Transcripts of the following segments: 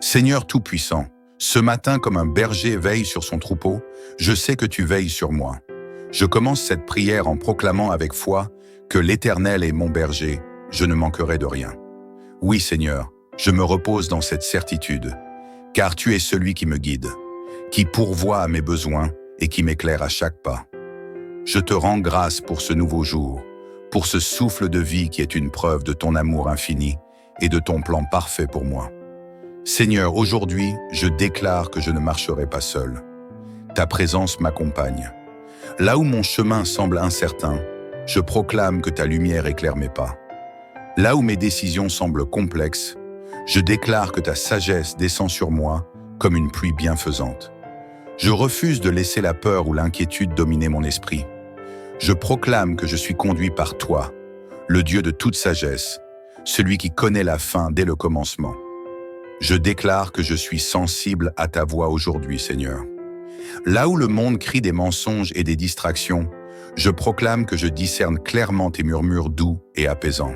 Seigneur Tout-Puissant, ce matin comme un berger veille sur son troupeau, je sais que tu veilles sur moi. Je commence cette prière en proclamant avec foi que l'Éternel est mon berger, je ne manquerai de rien. Oui Seigneur, je me repose dans cette certitude, car tu es celui qui me guide, qui pourvoit à mes besoins et qui m'éclaire à chaque pas. Je te rends grâce pour ce nouveau jour, pour ce souffle de vie qui est une preuve de ton amour infini et de ton plan parfait pour moi. Seigneur, aujourd'hui, je déclare que je ne marcherai pas seul. Ta présence m'accompagne. Là où mon chemin semble incertain, je proclame que ta lumière éclaire mes pas. Là où mes décisions semblent complexes, je déclare que ta sagesse descend sur moi comme une pluie bienfaisante. Je refuse de laisser la peur ou l'inquiétude dominer mon esprit. Je proclame que je suis conduit par toi, le Dieu de toute sagesse, celui qui connaît la fin dès le commencement. Je déclare que je suis sensible à ta voix aujourd'hui, Seigneur. Là où le monde crie des mensonges et des distractions, je proclame que je discerne clairement tes murmures doux et apaisants.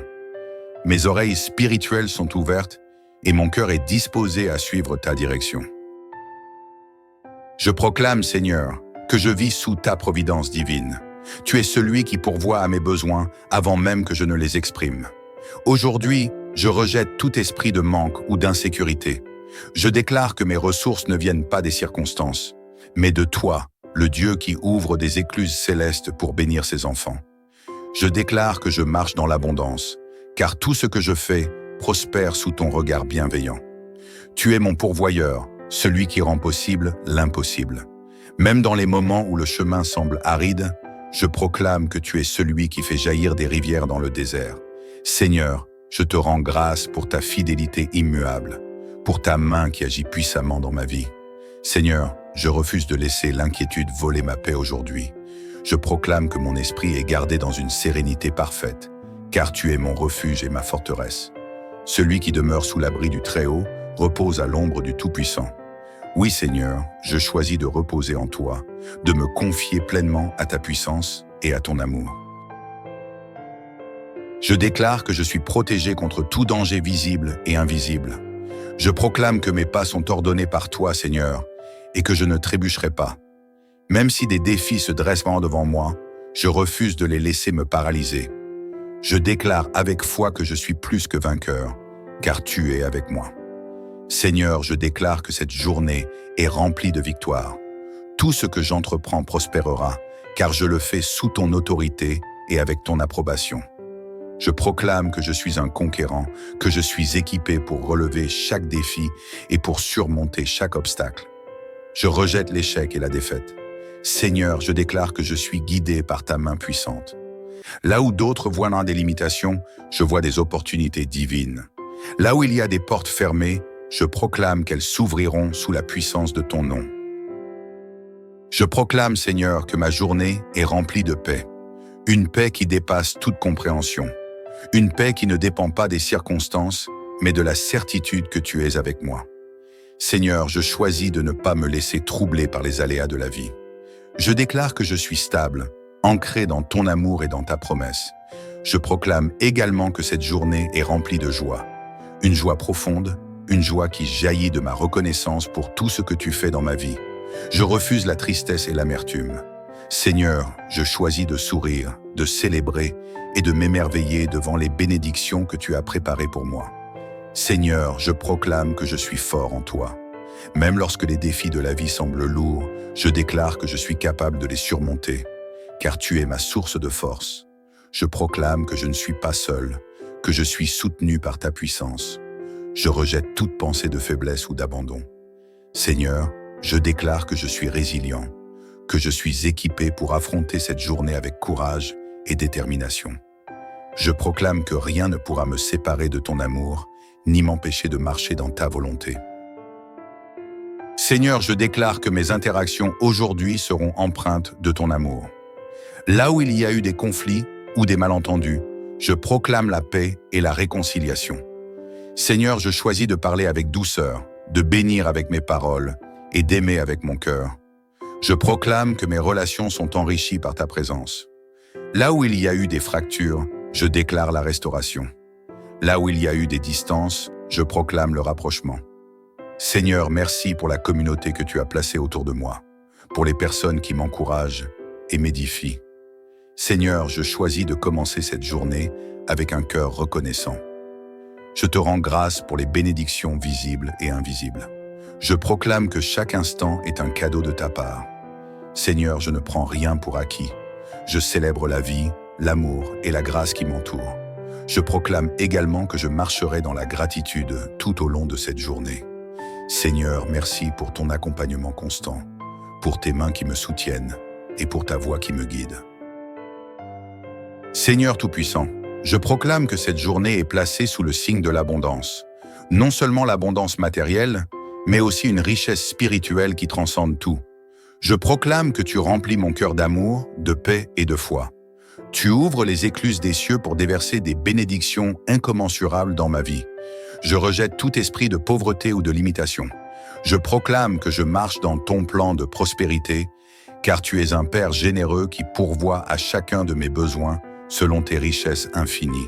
Mes oreilles spirituelles sont ouvertes et mon cœur est disposé à suivre ta direction. Je proclame, Seigneur, que je vis sous ta providence divine. Tu es celui qui pourvoit à mes besoins avant même que je ne les exprime. Aujourd'hui, je rejette tout esprit de manque ou d'insécurité. Je déclare que mes ressources ne viennent pas des circonstances, mais de toi, le Dieu qui ouvre des écluses célestes pour bénir ses enfants. Je déclare que je marche dans l'abondance, car tout ce que je fais prospère sous ton regard bienveillant. Tu es mon pourvoyeur, celui qui rend possible l'impossible. Même dans les moments où le chemin semble aride, je proclame que tu es celui qui fait jaillir des rivières dans le désert. Seigneur, je te rends grâce pour ta fidélité immuable, pour ta main qui agit puissamment dans ma vie. Seigneur, je refuse de laisser l'inquiétude voler ma paix aujourd'hui. Je proclame que mon esprit est gardé dans une sérénité parfaite, car tu es mon refuge et ma forteresse. Celui qui demeure sous l'abri du Très-Haut repose à l'ombre du Tout-Puissant. Oui Seigneur, je choisis de reposer en toi, de me confier pleinement à ta puissance et à ton amour. Je déclare que je suis protégé contre tout danger visible et invisible. Je proclame que mes pas sont ordonnés par toi, Seigneur, et que je ne trébucherai pas. Même si des défis se dressent devant moi, je refuse de les laisser me paralyser. Je déclare avec foi que je suis plus que vainqueur, car tu es avec moi. Seigneur, je déclare que cette journée est remplie de victoires. Tout ce que j'entreprends prospérera, car je le fais sous ton autorité et avec ton approbation. Je proclame que je suis un conquérant, que je suis équipé pour relever chaque défi et pour surmonter chaque obstacle. Je rejette l'échec et la défaite. Seigneur, je déclare que je suis guidé par ta main puissante. Là où d'autres voient des limitations, je vois des opportunités divines. Là où il y a des portes fermées, je proclame qu'elles s'ouvriront sous la puissance de ton nom. Je proclame, Seigneur, que ma journée est remplie de paix. Une paix qui dépasse toute compréhension. Une paix qui ne dépend pas des circonstances, mais de la certitude que tu es avec moi. Seigneur, je choisis de ne pas me laisser troubler par les aléas de la vie. Je déclare que je suis stable, ancré dans ton amour et dans ta promesse. Je proclame également que cette journée est remplie de joie. Une joie profonde, une joie qui jaillit de ma reconnaissance pour tout ce que tu fais dans ma vie. Je refuse la tristesse et l'amertume. Seigneur, je choisis de sourire, de célébrer et de m'émerveiller devant les bénédictions que tu as préparées pour moi. Seigneur, je proclame que je suis fort en toi. Même lorsque les défis de la vie semblent lourds, je déclare que je suis capable de les surmonter, car tu es ma source de force. Je proclame que je ne suis pas seul, que je suis soutenu par ta puissance. Je rejette toute pensée de faiblesse ou d'abandon. Seigneur, je déclare que je suis résilient, que je suis équipé pour affronter cette journée avec courage et détermination. Je proclame que rien ne pourra me séparer de ton amour, ni m'empêcher de marcher dans ta volonté. Seigneur, je déclare que mes interactions aujourd'hui seront empreintes de ton amour. Là où il y a eu des conflits ou des malentendus, je proclame la paix et la réconciliation. Seigneur, je choisis de parler avec douceur, de bénir avec mes paroles et d'aimer avec mon cœur. Je proclame que mes relations sont enrichies par ta présence. Là où il y a eu des fractures, je déclare la restauration. Là où il y a eu des distances, je proclame le rapprochement. Seigneur, merci pour la communauté que tu as placée autour de moi, pour les personnes qui m'encouragent et m'édifient. Seigneur, je choisis de commencer cette journée avec un cœur reconnaissant. Je te rends grâce pour les bénédictions visibles et invisibles. Je proclame que chaque instant est un cadeau de ta part. Seigneur, je ne prends rien pour acquis. Je célèbre la vie, l'amour et la grâce qui m'entourent. Je proclame également que je marcherai dans la gratitude tout au long de cette journée. Seigneur, merci pour ton accompagnement constant, pour tes mains qui me soutiennent et pour ta voix qui me guide. Seigneur Tout-Puissant, je proclame que cette journée est placée sous le signe de l'abondance. Non seulement l'abondance matérielle, mais aussi une richesse spirituelle qui transcende tout. Je proclame que tu remplis mon cœur d'amour, de paix et de foi. Tu ouvres les écluses des cieux pour déverser des bénédictions incommensurables dans ma vie. Je rejette tout esprit de pauvreté ou de limitation. Je proclame que je marche dans ton plan de prospérité, car tu es un Père généreux qui pourvoit à chacun de mes besoins selon tes richesses infinies.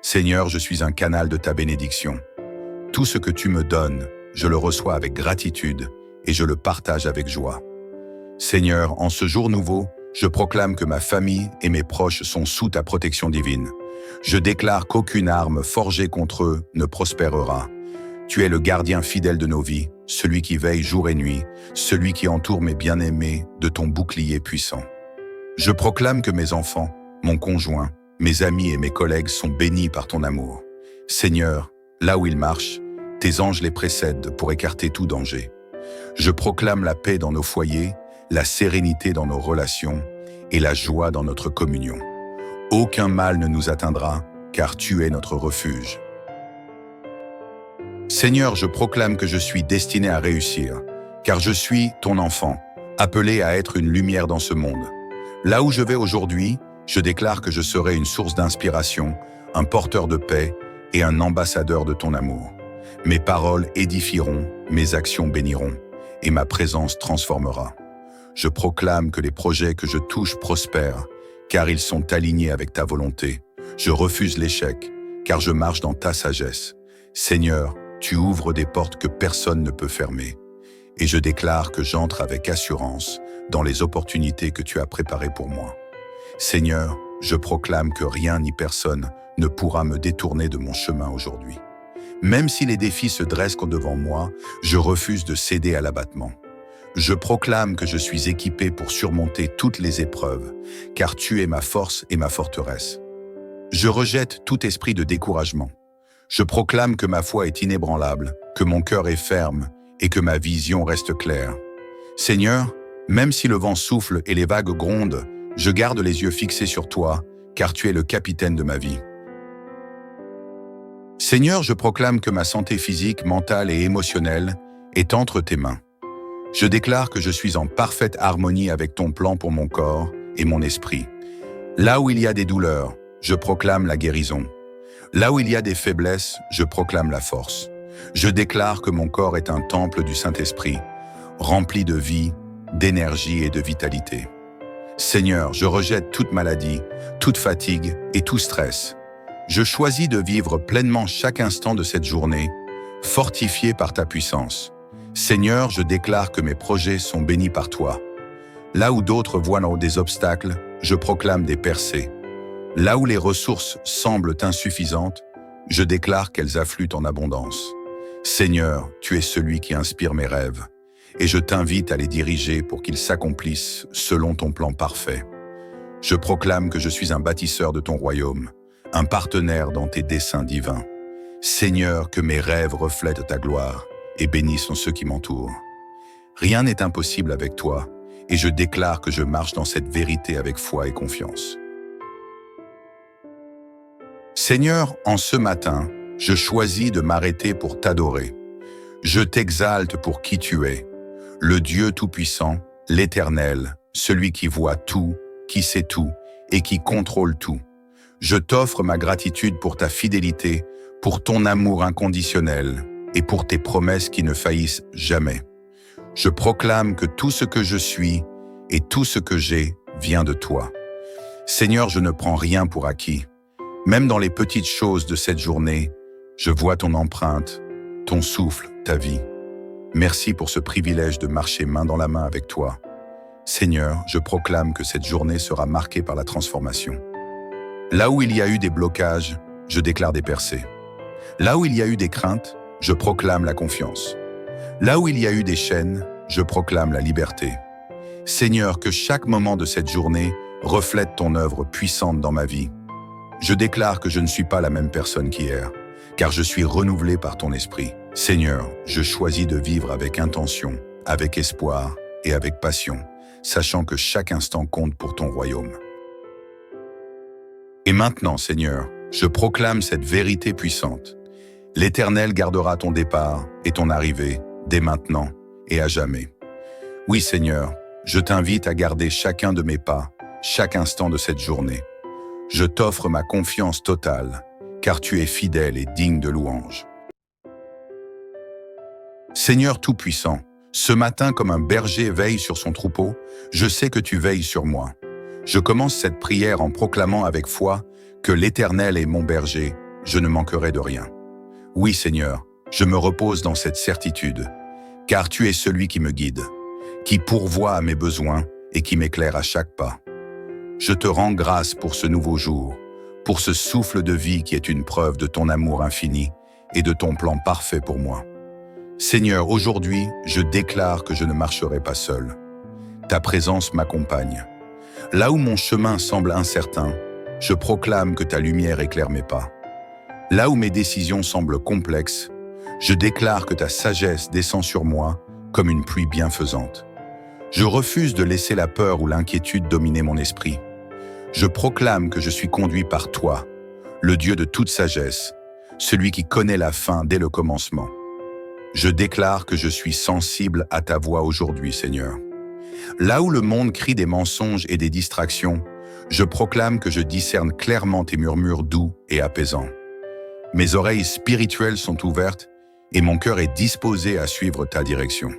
Seigneur, je suis un canal de ta bénédiction. Tout ce que tu me donnes, je le reçois avec gratitude et je le partage avec joie. Seigneur, en ce jour nouveau, je proclame que ma famille et mes proches sont sous ta protection divine. Je déclare qu'aucune arme forgée contre eux ne prospérera. Tu es le gardien fidèle de nos vies, celui qui veille jour et nuit, celui qui entoure mes bien-aimés de ton bouclier puissant. Je proclame que mes enfants, mon conjoint, mes amis et mes collègues sont bénis par ton amour. Seigneur, là où ils marchent, tes anges les précèdent pour écarter tout danger. Je proclame la paix dans nos foyers, la sérénité dans nos relations et la joie dans notre communion. Aucun mal ne nous atteindra, car tu es notre refuge. Seigneur, je proclame que je suis destiné à réussir, car je suis ton enfant, appelé à être une lumière dans ce monde. Là où je vais aujourd'hui, je déclare que je serai une source d'inspiration, un porteur de paix et un ambassadeur de ton amour. Mes paroles édifieront, mes actions béniront, et ma présence transformera. Je proclame que les projets que je touche prospèrent, car ils sont alignés avec ta volonté. Je refuse l'échec, car je marche dans ta sagesse. Seigneur, tu ouvres des portes que personne ne peut fermer. Et je déclare que j'entre avec assurance dans les opportunités que tu as préparées pour moi. Seigneur, je proclame que rien ni personne ne pourra me détourner de mon chemin aujourd'hui. Même si les défis se dressent devant moi, je refuse de céder à l'abattement. Je proclame que je suis équipé pour surmonter toutes les épreuves, car tu es ma force et ma forteresse. Je rejette tout esprit de découragement. Je proclame que ma foi est inébranlable, que mon cœur est ferme et que ma vision reste claire. Seigneur, même si le vent souffle et les vagues grondent, je garde les yeux fixés sur toi, car tu es le capitaine de ma vie. Seigneur, je proclame que ma santé physique, mentale et émotionnelle est entre tes mains. Je déclare que je suis en parfaite harmonie avec ton plan pour mon corps et mon esprit. Là où il y a des douleurs, je proclame la guérison. Là où il y a des faiblesses, je proclame la force. Je déclare que mon corps est un temple du Saint-Esprit, rempli de vie, d'énergie et de vitalité. Seigneur, je rejette toute maladie, toute fatigue et tout stress. Je choisis de vivre pleinement chaque instant de cette journée, fortifié par ta puissance. Seigneur, je déclare que mes projets sont bénis par toi. Là où d'autres voient des obstacles, je proclame des percées. Là où les ressources semblent insuffisantes, je déclare qu'elles affluent en abondance. Seigneur, tu es celui qui inspire mes rêves, et je t'invite à les diriger pour qu'ils s'accomplissent selon ton plan parfait. Je proclame que je suis un bâtisseur de ton royaume, un partenaire dans tes desseins divins. Seigneur, que mes rêves reflètent ta gloire et bénissent ceux qui m'entourent. Rien n'est impossible avec toi, et je déclare que je marche dans cette vérité avec foi et confiance. Seigneur, en ce matin, je choisis de m'arrêter pour t'adorer. Je t'exalte pour qui tu es, le Dieu Tout-Puissant, l'Éternel, celui qui voit tout, qui sait tout et qui contrôle tout. Je t'offre ma gratitude pour ta fidélité, pour ton amour inconditionnel et pour tes promesses qui ne faillissent jamais. Je proclame que tout ce que je suis et tout ce que j'ai vient de toi. Seigneur, je ne prends rien pour acquis. Même dans les petites choses de cette journée, je vois ton empreinte, ton souffle, ta vie. Merci pour ce privilège de marcher main dans la main avec toi. Seigneur, je proclame que cette journée sera marquée par la transformation. Là où il y a eu des blocages, je déclare des percées. Là où il y a eu des craintes, je proclame la confiance. Là où il y a eu des chaînes, je proclame la liberté. Seigneur, que chaque moment de cette journée reflète ton œuvre puissante dans ma vie. Je déclare que je ne suis pas la même personne qu'hier, car je suis renouvelé par ton esprit. Seigneur, je choisis de vivre avec intention, avec espoir et avec passion, sachant que chaque instant compte pour ton royaume. Et maintenant, Seigneur, je proclame cette vérité puissante. L'Éternel gardera ton départ et ton arrivée, dès maintenant et à jamais. Oui, Seigneur, je t'invite à garder chacun de mes pas, chaque instant de cette journée. Je t'offre ma confiance totale, car tu es fidèle et digne de louange. Seigneur Tout-Puissant, ce matin comme un berger veille sur son troupeau, je sais que tu veilles sur moi. Je commence cette prière en proclamant avec foi que l'Éternel est mon berger, je ne manquerai de rien. Oui, Seigneur, je me repose dans cette certitude, car tu es celui qui me guide, qui pourvoit à mes besoins et qui m'éclaire à chaque pas. Je te rends grâce pour ce nouveau jour, pour ce souffle de vie qui est une preuve de ton amour infini et de ton plan parfait pour moi. Seigneur, aujourd'hui, je déclare que je ne marcherai pas seul. Ta présence m'accompagne. Là où mon chemin semble incertain, je proclame que ta lumière éclaire mes pas. Là où mes décisions semblent complexes, je déclare que ta sagesse descend sur moi comme une pluie bienfaisante. Je refuse de laisser la peur ou l'inquiétude dominer mon esprit. Je proclame que je suis conduit par toi, le Dieu de toute sagesse, celui qui connaît la fin dès le commencement. Je déclare que je suis sensible à ta voix aujourd'hui, Seigneur. Là où le monde crie des mensonges et des distractions, je proclame que je discerne clairement tes murmures doux et apaisants. Mes oreilles spirituelles sont ouvertes et mon cœur est disposé à suivre ta direction.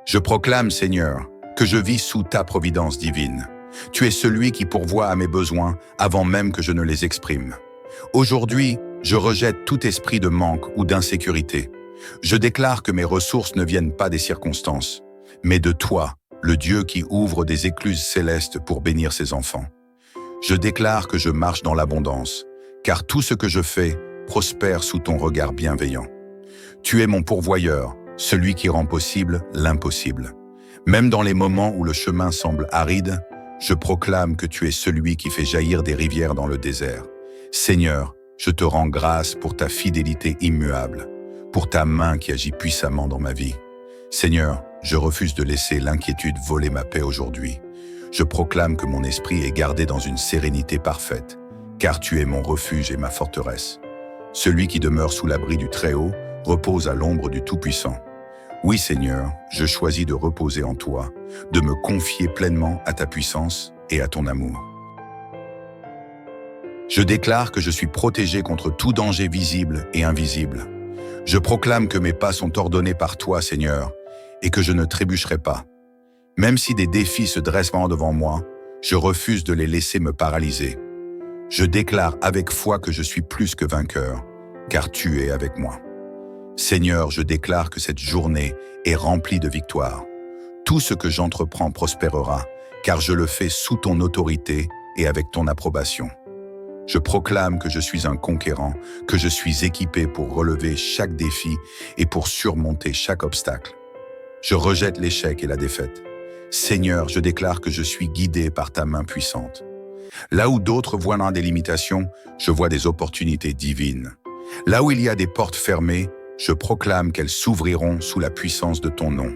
Je proclame, Seigneur, que je vis sous ta providence divine. Tu es celui qui pourvoit à mes besoins avant même que je ne les exprime. Aujourd'hui, je rejette tout esprit de manque ou d'insécurité. Je déclare que mes ressources ne viennent pas des circonstances, mais de toi, le Dieu qui ouvre des écluses célestes pour bénir ses enfants. Je déclare que je marche dans l'abondance, car tout ce que je fais prospère sous ton regard bienveillant. Tu es mon pourvoyeur, celui qui rend possible l'impossible. Même dans les moments où le chemin semble aride, je proclame que tu es celui qui fait jaillir des rivières dans le désert. Seigneur, je te rends grâce pour ta fidélité immuable, pour ta main qui agit puissamment dans ma vie. Seigneur, je refuse de laisser l'inquiétude voler ma paix aujourd'hui. Je proclame que mon esprit est gardé dans une sérénité parfaite, car tu es mon refuge et ma forteresse. Celui qui demeure sous l'abri du Très-Haut repose à l'ombre du Tout-Puissant. Oui, Seigneur, je choisis de reposer en toi, de me confier pleinement à ta puissance et à ton amour. Je déclare que je suis protégé contre tout danger visible et invisible. Je proclame que mes pas sont ordonnés par toi, Seigneur, et que je ne trébucherai pas. Même si des défis se dressent devant moi, je refuse de les laisser me paralyser. Je déclare avec foi que je suis plus que vainqueur, car tu es avec moi. Seigneur, je déclare que cette journée est remplie de victoires. Tout ce que j'entreprends prospérera, car je le fais sous ton autorité et avec ton approbation. Je proclame que je suis un conquérant, que je suis équipé pour relever chaque défi et pour surmonter chaque obstacle. Je rejette l'échec et la défaite. Seigneur, je déclare que je suis guidé par ta main puissante. Là où d'autres voient des limitations, je vois des opportunités divines. Là où il y a des portes fermées, je proclame qu'elles s'ouvriront sous la puissance de ton nom.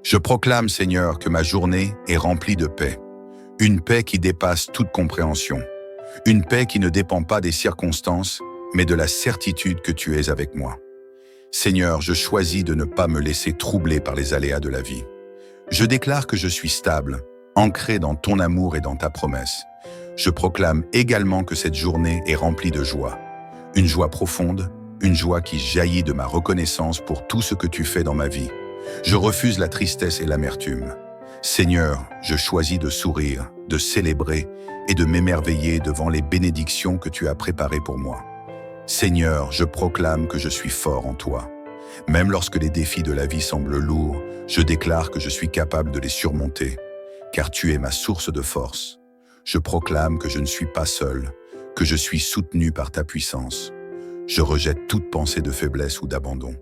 Je proclame, Seigneur, que ma journée est remplie de paix. Une paix qui dépasse toute compréhension. Une paix qui ne dépend pas des circonstances, mais de la certitude que tu es avec moi. Seigneur, je choisis de ne pas me laisser troubler par les aléas de la vie. Je déclare que je suis stable, ancré dans ton amour et dans ta promesse. Je proclame également que cette journée est remplie de joie. Une joie profonde, une joie qui jaillit de ma reconnaissance pour tout ce que tu fais dans ma vie. Je refuse la tristesse et l'amertume. Seigneur, je choisis de sourire, de célébrer et de m'émerveiller devant les bénédictions que tu as préparées pour moi. Seigneur, je proclame que je suis fort en toi. Même lorsque les défis de la vie semblent lourds, je déclare que je suis capable de les surmonter, car tu es ma source de force. Je proclame que je ne suis pas seul, que je suis soutenu par ta puissance. Je rejette toute pensée de faiblesse ou d'abandon.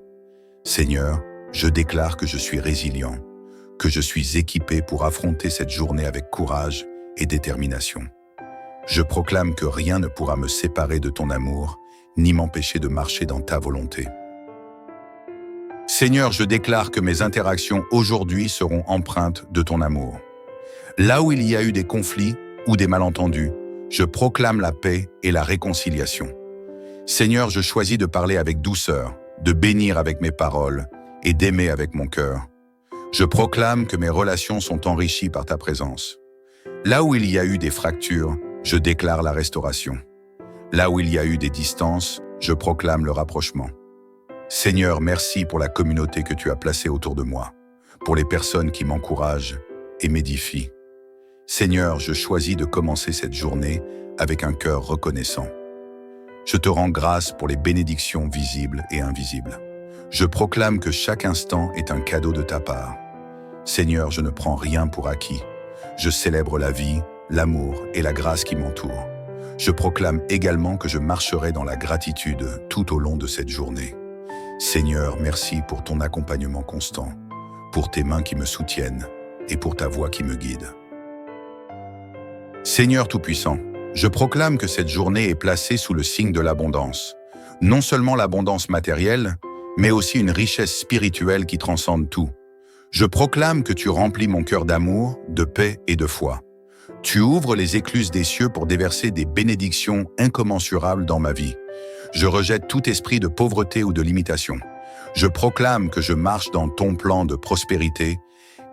Seigneur, je déclare que je suis résilient, que je suis équipé pour affronter cette journée avec courage et détermination. Je proclame que rien ne pourra me séparer de ton amour, ni m'empêcher de marcher dans ta volonté. Seigneur, je déclare que mes interactions aujourd'hui seront empreintes de ton amour. Là où il y a eu des conflits ou des malentendus, je proclame la paix et la réconciliation. Seigneur, je choisis de parler avec douceur, de bénir avec mes paroles et d'aimer avec mon cœur. Je proclame que mes relations sont enrichies par ta présence. Là où il y a eu des fractures, je déclare la restauration. Là où il y a eu des distances, je proclame le rapprochement. Seigneur, merci pour la communauté que tu as placée autour de moi, pour les personnes qui m'encouragent et m'édifient. Seigneur, je choisis de commencer cette journée avec un cœur reconnaissant. Je te rends grâce pour les bénédictions visibles et invisibles. Je proclame que chaque instant est un cadeau de ta part. Seigneur, je ne prends rien pour acquis. Je célèbre la vie, l'amour et la grâce qui m'entourent. Je proclame également que je marcherai dans la gratitude tout au long de cette journée. Seigneur, merci pour ton accompagnement constant, pour tes mains qui me soutiennent et pour ta voix qui me guide. Seigneur Tout-Puissant, je proclame que cette journée est placée sous le signe de l'abondance. Non seulement l'abondance matérielle, mais aussi une richesse spirituelle qui transcende tout. Je proclame que tu remplis mon cœur d'amour, de paix et de foi. Tu ouvres les écluses des cieux pour déverser des bénédictions incommensurables dans ma vie. Je rejette tout esprit de pauvreté ou de limitation. Je proclame que je marche dans ton plan de prospérité,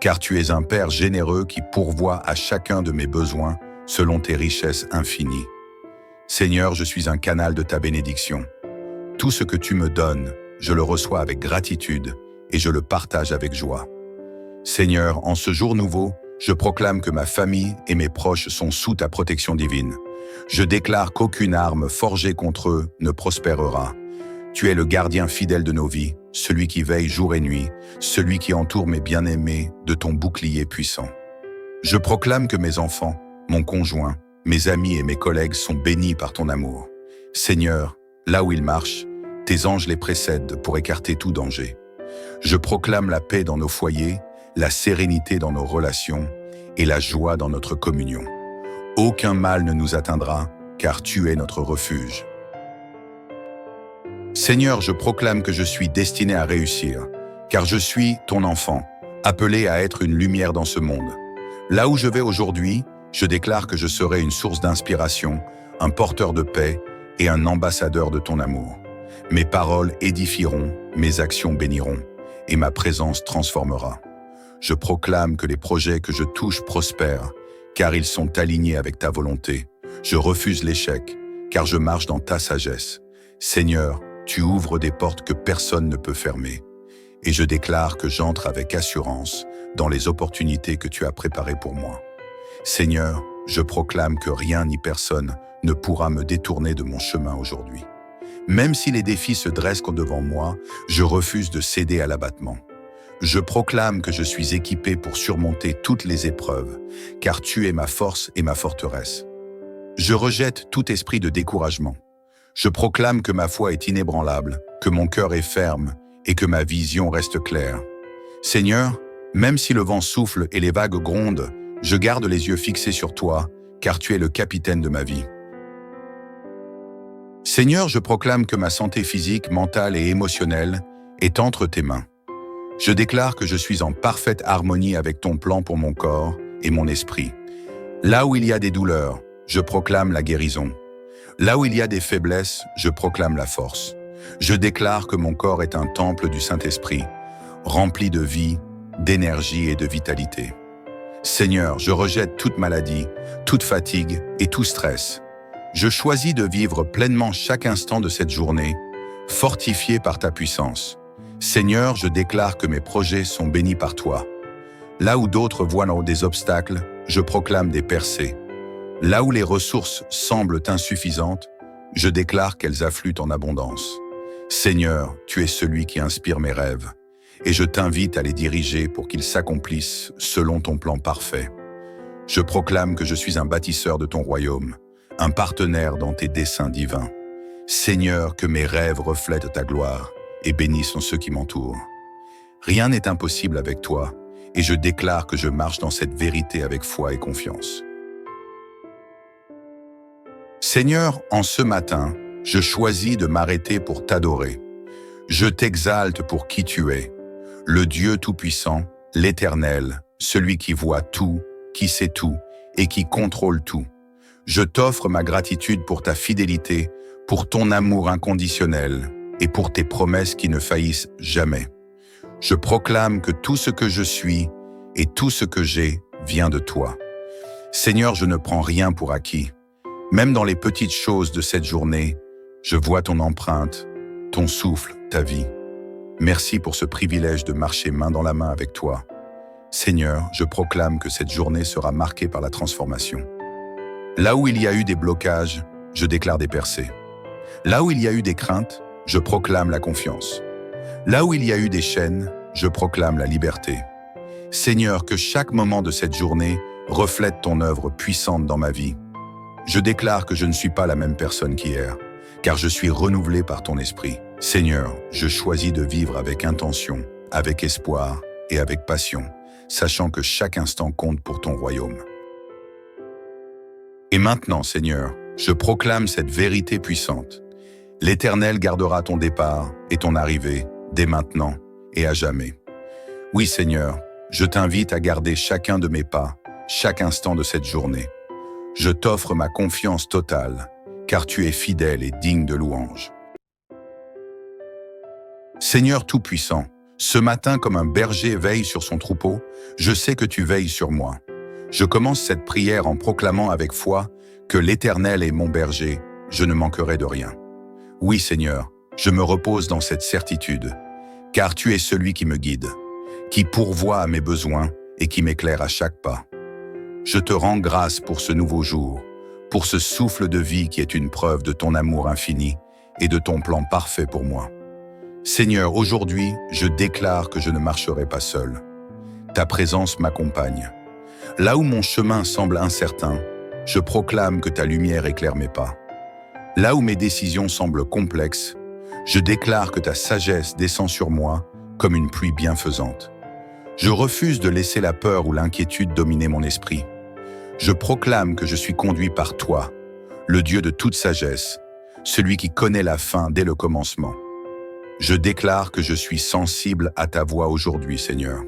car tu es un Père généreux qui pourvoit à chacun de mes besoins selon tes richesses infinies. Seigneur, je suis un canal de ta bénédiction. Tout ce que tu me donnes, je le reçois avec gratitude et je le partage avec joie. Seigneur, en ce jour nouveau, je proclame que ma famille et mes proches sont sous ta protection divine. Je déclare qu'aucune arme forgée contre eux ne prospérera. Tu es le gardien fidèle de nos vies, celui qui veille jour et nuit, celui qui entoure mes bien-aimés de ton bouclier puissant. Je proclame que mes enfants, mon conjoint, mes amis et mes collègues sont bénis par ton amour. Seigneur, là où ils marchent, tes anges les précèdent pour écarter tout danger. Je proclame la paix dans nos foyers, la sérénité dans nos relations et la joie dans notre communion. Aucun mal ne nous atteindra, car tu es notre refuge. Seigneur, je proclame que je suis destiné à réussir, car je suis ton enfant, appelé à être une lumière dans ce monde. Là où je vais aujourd'hui, je déclare que je serai une source d'inspiration, un porteur de paix et un ambassadeur de ton amour. Mes paroles édifieront, mes actions béniront, et ma présence transformera. Je proclame que les projets que je touche prospèrent, car ils sont alignés avec ta volonté. Je refuse l'échec, car je marche dans ta sagesse. Seigneur, tu ouvres des portes que personne ne peut fermer. Et je déclare que j'entre avec assurance dans les opportunités que tu as préparées pour moi. Seigneur, je proclame que rien ni personne ne pourra me détourner de mon chemin aujourd'hui. Même si les défis se dressent devant moi, je refuse de céder à l'abattement. Je proclame que je suis équipé pour surmonter toutes les épreuves, car tu es ma force et ma forteresse. Je rejette tout esprit de découragement. Je proclame que ma foi est inébranlable, que mon cœur est ferme et que ma vision reste claire. Seigneur, même si le vent souffle et les vagues grondent, je garde les yeux fixés sur toi, car tu es le capitaine de ma vie. Seigneur, je proclame que ma santé physique, mentale et émotionnelle est entre tes mains. Je déclare que je suis en parfaite harmonie avec ton plan pour mon corps et mon esprit. Là où il y a des douleurs, je proclame la guérison. Là où il y a des faiblesses, je proclame la force. Je déclare que mon corps est un temple du Saint-Esprit, rempli de vie, d'énergie et de vitalité. Seigneur, je rejette toute maladie, toute fatigue et tout stress. Je choisis de vivre pleinement chaque instant de cette journée, fortifié par ta puissance. Seigneur, je déclare que mes projets sont bénis par toi. Là où d'autres voient des obstacles, je proclame des percées. Là où les ressources semblent insuffisantes, je déclare qu'elles affluent en abondance. Seigneur, tu es celui qui inspire mes rêves, et je t'invite à les diriger pour qu'ils s'accomplissent selon ton plan parfait. Je proclame que je suis un bâtisseur de ton royaume, un partenaire dans tes desseins divins. Seigneur, que mes rêves reflètent ta gloire et bénissent ceux qui m'entourent. Rien n'est impossible avec toi, et je déclare que je marche dans cette vérité avec foi et confiance. Seigneur, en ce matin, je choisis de m'arrêter pour t'adorer. Je t'exalte pour qui tu es, le Dieu Tout-Puissant, l'Éternel, celui qui voit tout, qui sait tout et qui contrôle tout. Je t'offre ma gratitude pour ta fidélité, pour ton amour inconditionnel et pour tes promesses qui ne faillissent jamais. Je proclame que tout ce que je suis et tout ce que j'ai vient de toi. Seigneur, je ne prends rien pour acquis. Même dans les petites choses de cette journée, je vois ton empreinte, ton souffle, ta vie. Merci pour ce privilège de marcher main dans la main avec toi. Seigneur, je proclame que cette journée sera marquée par la transformation. Là où il y a eu des blocages, je déclare des percées. Là où il y a eu des craintes, je proclame la confiance. Là où il y a eu des chaînes, je proclame la liberté. Seigneur, que chaque moment de cette journée reflète ton œuvre puissante dans ma vie. Je déclare que je ne suis pas la même personne qu'hier, car je suis renouvelé par ton esprit. Seigneur, je choisis de vivre avec intention, avec espoir et avec passion, sachant que chaque instant compte pour ton royaume. Et maintenant, Seigneur, je proclame cette vérité puissante. L'Éternel gardera ton départ et ton arrivée dès maintenant et à jamais. Oui, Seigneur, je t'invite à garder chacun de mes pas, chaque instant de cette journée. Je t'offre ma confiance totale, car tu es fidèle et digne de louange. Seigneur Tout-Puissant, ce matin comme un berger veille sur son troupeau, je sais que tu veilles sur moi. Je commence cette prière en proclamant avec foi que l'Éternel est mon berger, je ne manquerai de rien. Oui, Seigneur, je me repose dans cette certitude, car tu es celui qui me guide, qui pourvoit à mes besoins et qui m'éclaire à chaque pas. Je te rends grâce pour ce nouveau jour, pour ce souffle de vie qui est une preuve de ton amour infini et de ton plan parfait pour moi. Seigneur, aujourd'hui, je déclare que je ne marcherai pas seul. Ta présence m'accompagne. Là où mon chemin semble incertain, je proclame que ta lumière éclaire mes pas. Là où mes décisions semblent complexes, je déclare que ta sagesse descend sur moi comme une pluie bienfaisante. Je refuse de laisser la peur ou l'inquiétude dominer mon esprit. Je proclame que je suis conduit par toi, le Dieu de toute sagesse, celui qui connaît la fin dès le commencement. Je déclare que je suis sensible à ta voix aujourd'hui, Seigneur.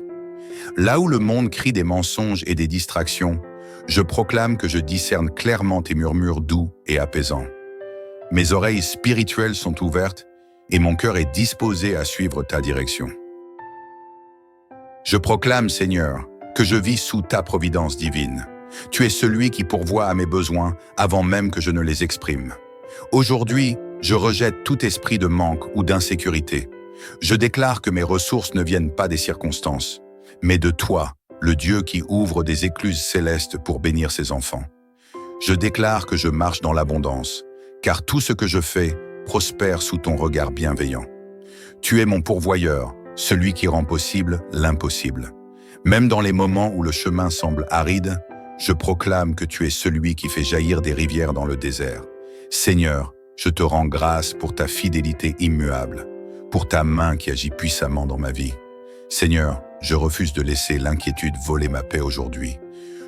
Là où le monde crie des mensonges et des distractions, je proclame que je discerne clairement tes murmures doux et apaisants. Mes oreilles spirituelles sont ouvertes et mon cœur est disposé à suivre ta direction. Je proclame, Seigneur, que je vis sous ta providence divine. Tu es celui qui pourvoit à mes besoins avant même que je ne les exprime. Aujourd'hui, je rejette tout esprit de manque ou d'insécurité. Je déclare que mes ressources ne viennent pas des circonstances, mais de toi, le Dieu qui ouvre des écluses célestes pour bénir ses enfants. Je déclare que je marche dans l'abondance, car tout ce que je fais prospère sous ton regard bienveillant. Tu es mon pourvoyeur, celui qui rend possible l'impossible. Même dans les moments où le chemin semble aride, je proclame que tu es celui qui fait jaillir des rivières dans le désert. Seigneur, je te rends grâce pour ta fidélité immuable, pour ta main qui agit puissamment dans ma vie. Seigneur, je refuse de laisser l'inquiétude voler ma paix aujourd'hui.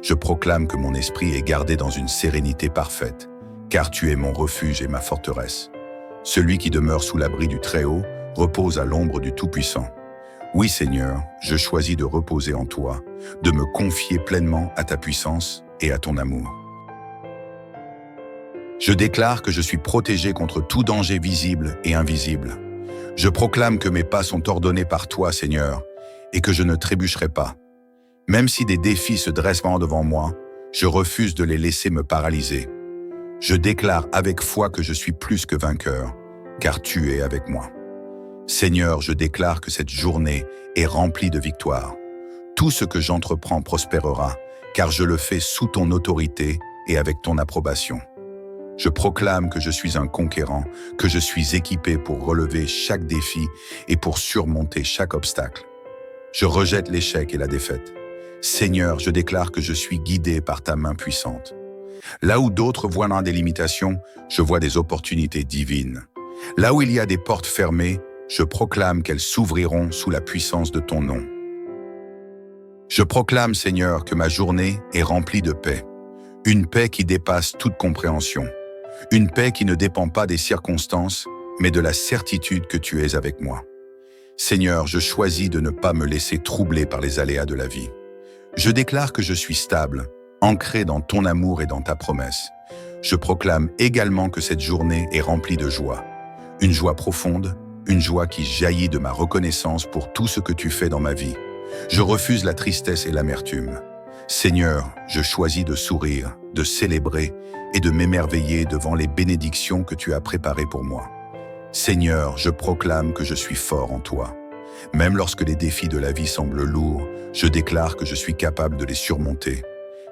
Je proclame que mon esprit est gardé dans une sérénité parfaite, car tu es mon refuge et ma forteresse. Celui qui demeure sous l'abri du Très-Haut repose à l'ombre du Tout-Puissant. Oui, Seigneur, je choisis de reposer en toi, de me confier pleinement à ta puissance et à ton amour. Je déclare que je suis protégé contre tout danger visible et invisible. Je proclame que mes pas sont ordonnés par toi, Seigneur, et que je ne trébucherai pas. Même si des défis se dressent devant moi, je refuse de les laisser me paralyser. Je déclare avec foi que je suis plus que vainqueur, car tu es avec moi. Seigneur, je déclare que cette journée est remplie de victoires. Tout ce que j'entreprends prospérera, car je le fais sous ton autorité et avec ton approbation. Je proclame que je suis un conquérant, que je suis équipé pour relever chaque défi et pour surmonter chaque obstacle. Je rejette l'échec et la défaite. Seigneur, je déclare que je suis guidé par ta main puissante. Là où d'autres voient des limitations, je vois des opportunités divines. Là où il y a des portes fermées, je proclame qu'elles s'ouvriront sous la puissance de ton nom. Je proclame, Seigneur, que ma journée est remplie de paix. Une paix qui dépasse toute compréhension. Une paix qui ne dépend pas des circonstances, mais de la certitude que tu es avec moi. Seigneur, je choisis de ne pas me laisser troubler par les aléas de la vie. Je déclare que je suis stable, ancré dans ton amour et dans ta promesse. Je proclame également que cette journée est remplie de joie. Une joie profonde, une joie qui jaillit de ma reconnaissance pour tout ce que tu fais dans ma vie. Je refuse la tristesse et l'amertume. Seigneur, je choisis de sourire, de célébrer et de m'émerveiller devant les bénédictions que tu as préparées pour moi. Seigneur, je proclame que je suis fort en toi. Même lorsque les défis de la vie semblent lourds, je déclare que je suis capable de les surmonter,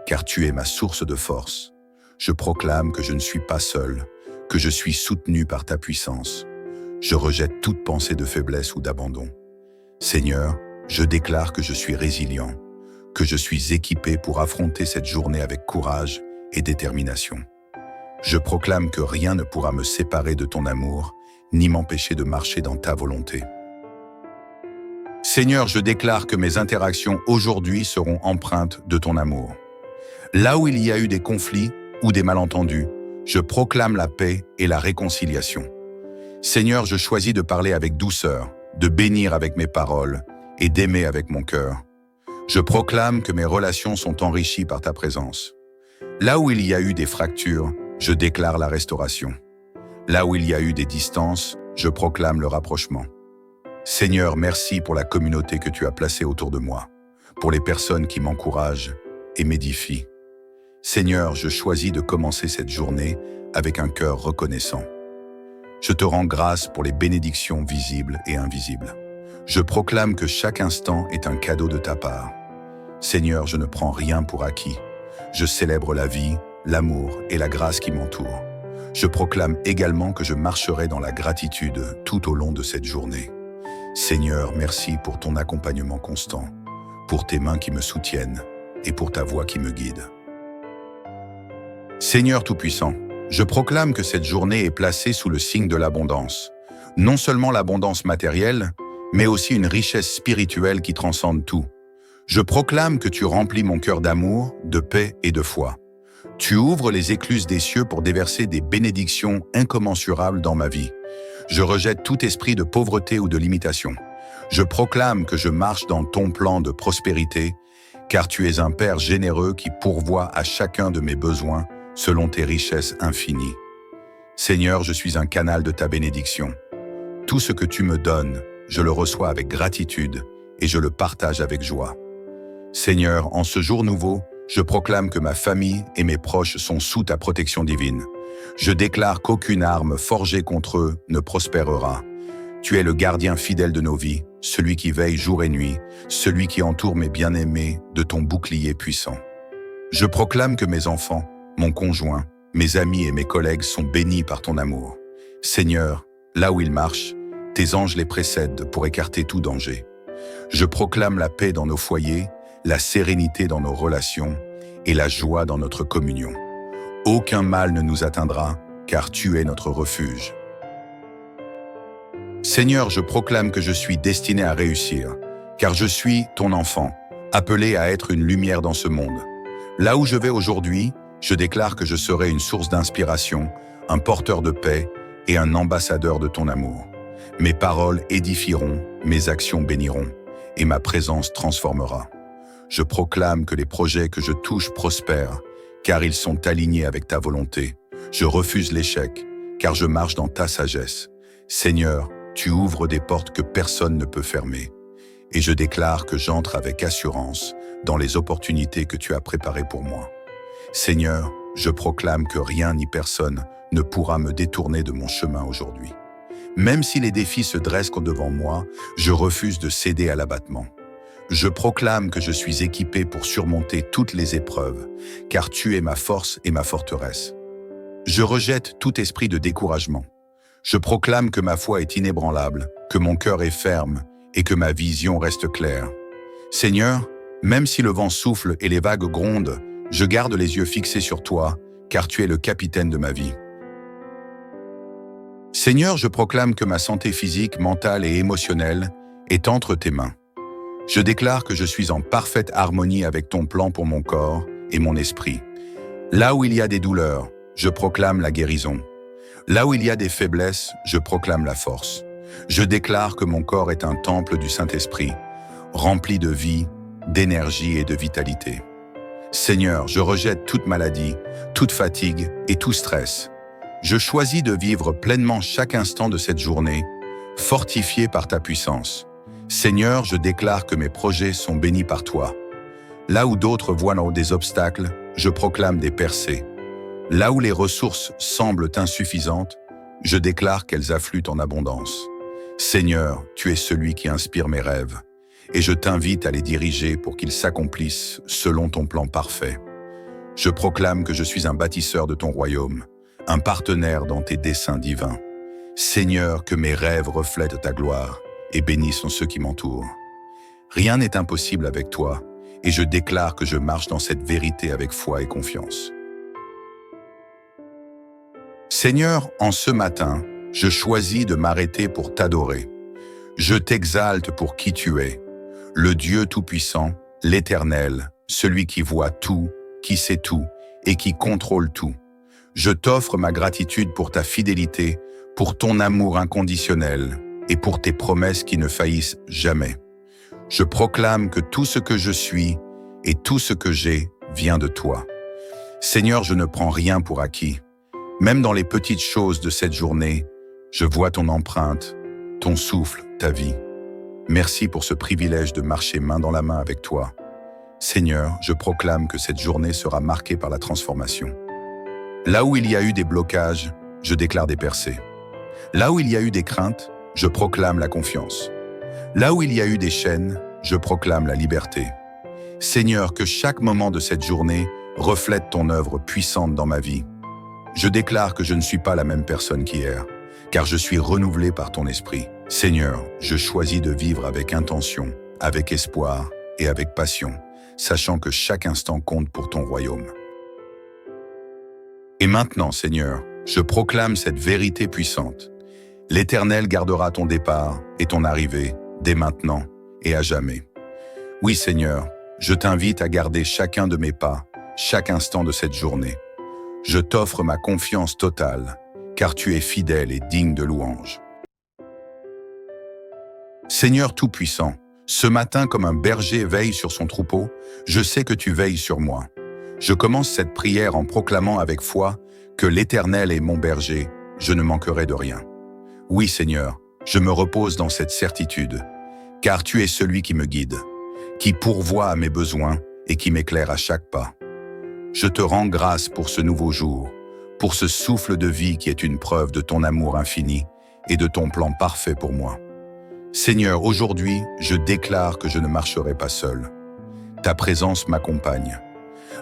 car tu es ma source de force. Je proclame que je ne suis pas seul, que je suis soutenu par ta puissance. Je rejette toute pensée de faiblesse ou d'abandon. Seigneur, je déclare que je suis résilient, que je suis équipé pour affronter cette journée avec courage et détermination. Je proclame que rien ne pourra me séparer de ton amour, ni m'empêcher de marcher dans ta volonté. Seigneur, je déclare que mes interactions aujourd'hui seront empreintes de ton amour. Là où il y a eu des conflits ou des malentendus, je proclame la paix et la réconciliation. Seigneur, je choisis de parler avec douceur, de bénir avec mes paroles et d'aimer avec mon cœur. Je proclame que mes relations sont enrichies par ta présence. Là où il y a eu des fractures, je déclare la restauration. Là où il y a eu des distances, je proclame le rapprochement. Seigneur, merci pour la communauté que tu as placée autour de moi, pour les personnes qui m'encouragent et m'édifient. Seigneur, je choisis de commencer cette journée avec un cœur reconnaissant. Je te rends grâce pour les bénédictions visibles et invisibles. Je proclame que chaque instant est un cadeau de ta part. Seigneur, je ne prends rien pour acquis. Je célèbre la vie, l'amour et la grâce qui m'entourent. Je proclame également que je marcherai dans la gratitude tout au long de cette journée. Seigneur, merci pour ton accompagnement constant, pour tes mains qui me soutiennent et pour ta voix qui me guide. Seigneur Tout-Puissant, je proclame que cette journée est placée sous le signe de l'abondance. Non seulement l'abondance matérielle, mais aussi une richesse spirituelle qui transcende tout. Je proclame que tu remplis mon cœur d'amour, de paix et de foi. Tu ouvres les écluses des cieux pour déverser des bénédictions incommensurables dans ma vie. Je rejette tout esprit de pauvreté ou de limitation. Je proclame que je marche dans ton plan de prospérité, car tu es un Père généreux qui pourvoit à chacun de mes besoins selon tes richesses infinies. Seigneur, je suis un canal de ta bénédiction. Tout ce que tu me donnes, je le reçois avec gratitude et je le partage avec joie. Seigneur, en ce jour nouveau, je proclame que ma famille et mes proches sont sous ta protection divine. Je déclare qu'aucune arme forgée contre eux ne prospérera. Tu es le gardien fidèle de nos vies, celui qui veille jour et nuit, celui qui entoure mes bien-aimés de ton bouclier puissant. Je proclame que mes enfants, mon conjoint, mes amis et mes collègues sont bénis par ton amour. Seigneur, là où ils marchent, tes anges les précèdent pour écarter tout danger. Je proclame la paix dans nos foyers, la sérénité dans nos relations et la joie dans notre communion. Aucun mal ne nous atteindra, car tu es notre refuge. Seigneur, je proclame que je suis destiné à réussir, car je suis ton enfant, appelé à être une lumière dans ce monde. Là où je vais aujourd'hui, je déclare que je serai une source d'inspiration, un porteur de paix et un ambassadeur de ton amour. Mes paroles édifieront, mes actions béniront, et ma présence transformera. Je proclame que les projets que je touche prospèrent, car ils sont alignés avec ta volonté. Je refuse l'échec, car je marche dans ta sagesse. Seigneur, tu ouvres des portes que personne ne peut fermer. Et je déclare que j'entre avec assurance dans les opportunités que tu as préparées pour moi. Seigneur, je proclame que rien ni personne ne pourra me détourner de mon chemin aujourd'hui. Même si les défis se dressent devant moi, je refuse de céder à l'abattement. Je proclame que je suis équipé pour surmonter toutes les épreuves, car tu es ma force et ma forteresse. Je rejette tout esprit de découragement. Je proclame que ma foi est inébranlable, que mon cœur est ferme et que ma vision reste claire. Seigneur, même si le vent souffle et les vagues grondent, je garde les yeux fixés sur toi, car tu es le capitaine de ma vie. Seigneur, je proclame que ma santé physique, mentale et émotionnelle est entre tes mains. Je déclare que je suis en parfaite harmonie avec ton plan pour mon corps et mon esprit. Là où il y a des douleurs, je proclame la guérison. Là où il y a des faiblesses, je proclame la force. Je déclare que mon corps est un temple du Saint-Esprit, rempli de vie, d'énergie et de vitalité. Seigneur, je rejette toute maladie, toute fatigue et tout stress. Je choisis de vivre pleinement chaque instant de cette journée, fortifié par ta puissance. Seigneur, je déclare que mes projets sont bénis par toi. Là où d'autres voient des obstacles, je proclame des percées. Là où les ressources semblent insuffisantes, je déclare qu'elles affluent en abondance. Seigneur, tu es celui qui inspire mes rêves, et je t'invite à les diriger pour qu'ils s'accomplissent selon ton plan parfait. Je proclame que je suis un bâtisseur de ton royaume, un partenaire dans tes desseins divins. Seigneur, que mes rêves reflètent ta gloire et bénissent ceux qui m'entourent. Rien n'est impossible avec toi, et je déclare que je marche dans cette vérité avec foi et confiance. Seigneur, en ce matin, je choisis de m'arrêter pour t'adorer. Je t'exalte pour qui tu es, le Dieu Tout-Puissant, l'Éternel, celui qui voit tout, qui sait tout et qui contrôle tout. Je t'offre ma gratitude pour ta fidélité, pour ton amour inconditionnel et pour tes promesses qui ne faillissent jamais. Je proclame que tout ce que je suis et tout ce que j'ai vient de toi. Seigneur, je ne prends rien pour acquis. Même dans les petites choses de cette journée, je vois ton empreinte, ton souffle, ta vie. Merci pour ce privilège de marcher main dans la main avec toi. Seigneur, je proclame que cette journée sera marquée par la transformation. Là où il y a eu des blocages, je déclare des percées. Là où il y a eu des craintes, je proclame la confiance. Là où il y a eu des chaînes, je proclame la liberté. Seigneur, que chaque moment de cette journée reflète ton œuvre puissante dans ma vie. Je déclare que je ne suis pas la même personne qu'hier, car je suis renouvelé par ton esprit. Seigneur, je choisis de vivre avec intention, avec espoir et avec passion, sachant que chaque instant compte pour ton royaume. Et maintenant, Seigneur, je proclame cette vérité puissante. L'Éternel gardera ton départ et ton arrivée, dès maintenant et à jamais. Oui, Seigneur, je t'invite à garder chacun de mes pas, chaque instant de cette journée. Je t'offre ma confiance totale, car tu es fidèle et digne de louange. Seigneur Tout-Puissant, ce matin comme un berger veille sur son troupeau, je sais que tu veilles sur moi. Je commence cette prière en proclamant avec foi que l'Éternel est mon berger, je ne manquerai de rien. Oui, Seigneur, je me repose dans cette certitude, car tu es celui qui me guide, qui pourvoit à mes besoins et qui m'éclaire à chaque pas. Je te rends grâce pour ce nouveau jour, pour ce souffle de vie qui est une preuve de ton amour infini et de ton plan parfait pour moi. Seigneur, aujourd'hui, je déclare que je ne marcherai pas seul. Ta présence m'accompagne.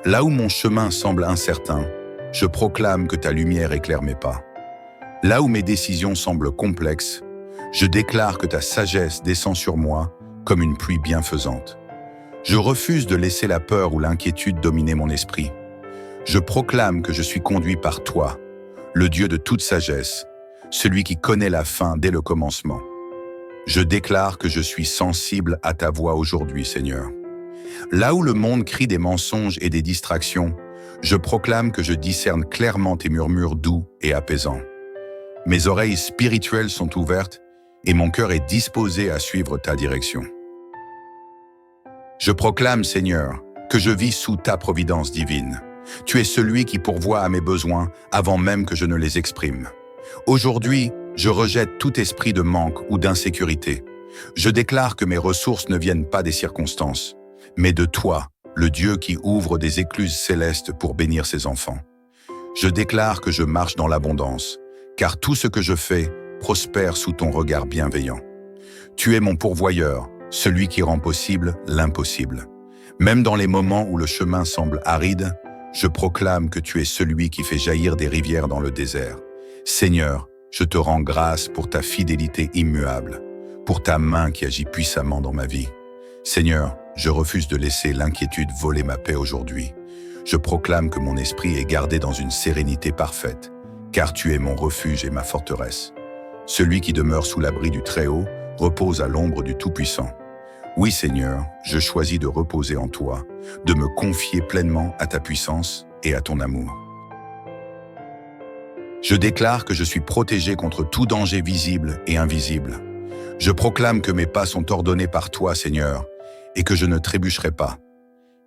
Là où mon chemin semble incertain, je proclame que ta lumière éclaire mes pas. Là où mes décisions semblent complexes, je déclare que ta sagesse descend sur moi comme une pluie bienfaisante. Je refuse de laisser la peur ou l'inquiétude dominer mon esprit. Je proclame que je suis conduit par toi, le Dieu de toute sagesse, celui qui connaît la fin dès le commencement. Je déclare que je suis sensible à ta voix aujourd'hui, Seigneur. Là où le monde crie des mensonges et des distractions, je proclame que je discerne clairement tes murmures doux et apaisants. Mes oreilles spirituelles sont ouvertes et mon cœur est disposé à suivre ta direction. Je proclame, Seigneur, que je vis sous ta providence divine. Tu es celui qui pourvoit à mes besoins avant même que je ne les exprime. Aujourd'hui, je rejette tout esprit de manque ou d'insécurité. Je déclare que mes ressources ne viennent pas des circonstances, mais de toi, le Dieu qui ouvre des écluses célestes pour bénir ses enfants. Je déclare que je marche dans l'abondance, car tout ce que je fais prospère sous ton regard bienveillant. Tu es mon pourvoyeur, celui qui rend possible l'impossible. Même dans les moments où le chemin semble aride, je proclame que tu es celui qui fait jaillir des rivières dans le désert. Seigneur, je te rends grâce pour ta fidélité immuable, pour ta main qui agit puissamment dans ma vie. Seigneur, je refuse de laisser l'inquiétude voler ma paix aujourd'hui. Je proclame que mon esprit est gardé dans une sérénité parfaite, car tu es mon refuge et ma forteresse. Celui qui demeure sous l'abri du Très-Haut repose à l'ombre du Tout-Puissant. Oui, Seigneur, je choisis de reposer en toi, de me confier pleinement à ta puissance et à ton amour. Je déclare que je suis protégé contre tout danger visible et invisible. Je proclame que mes pas sont ordonnés par toi, Seigneur, et que je ne trébucherai pas.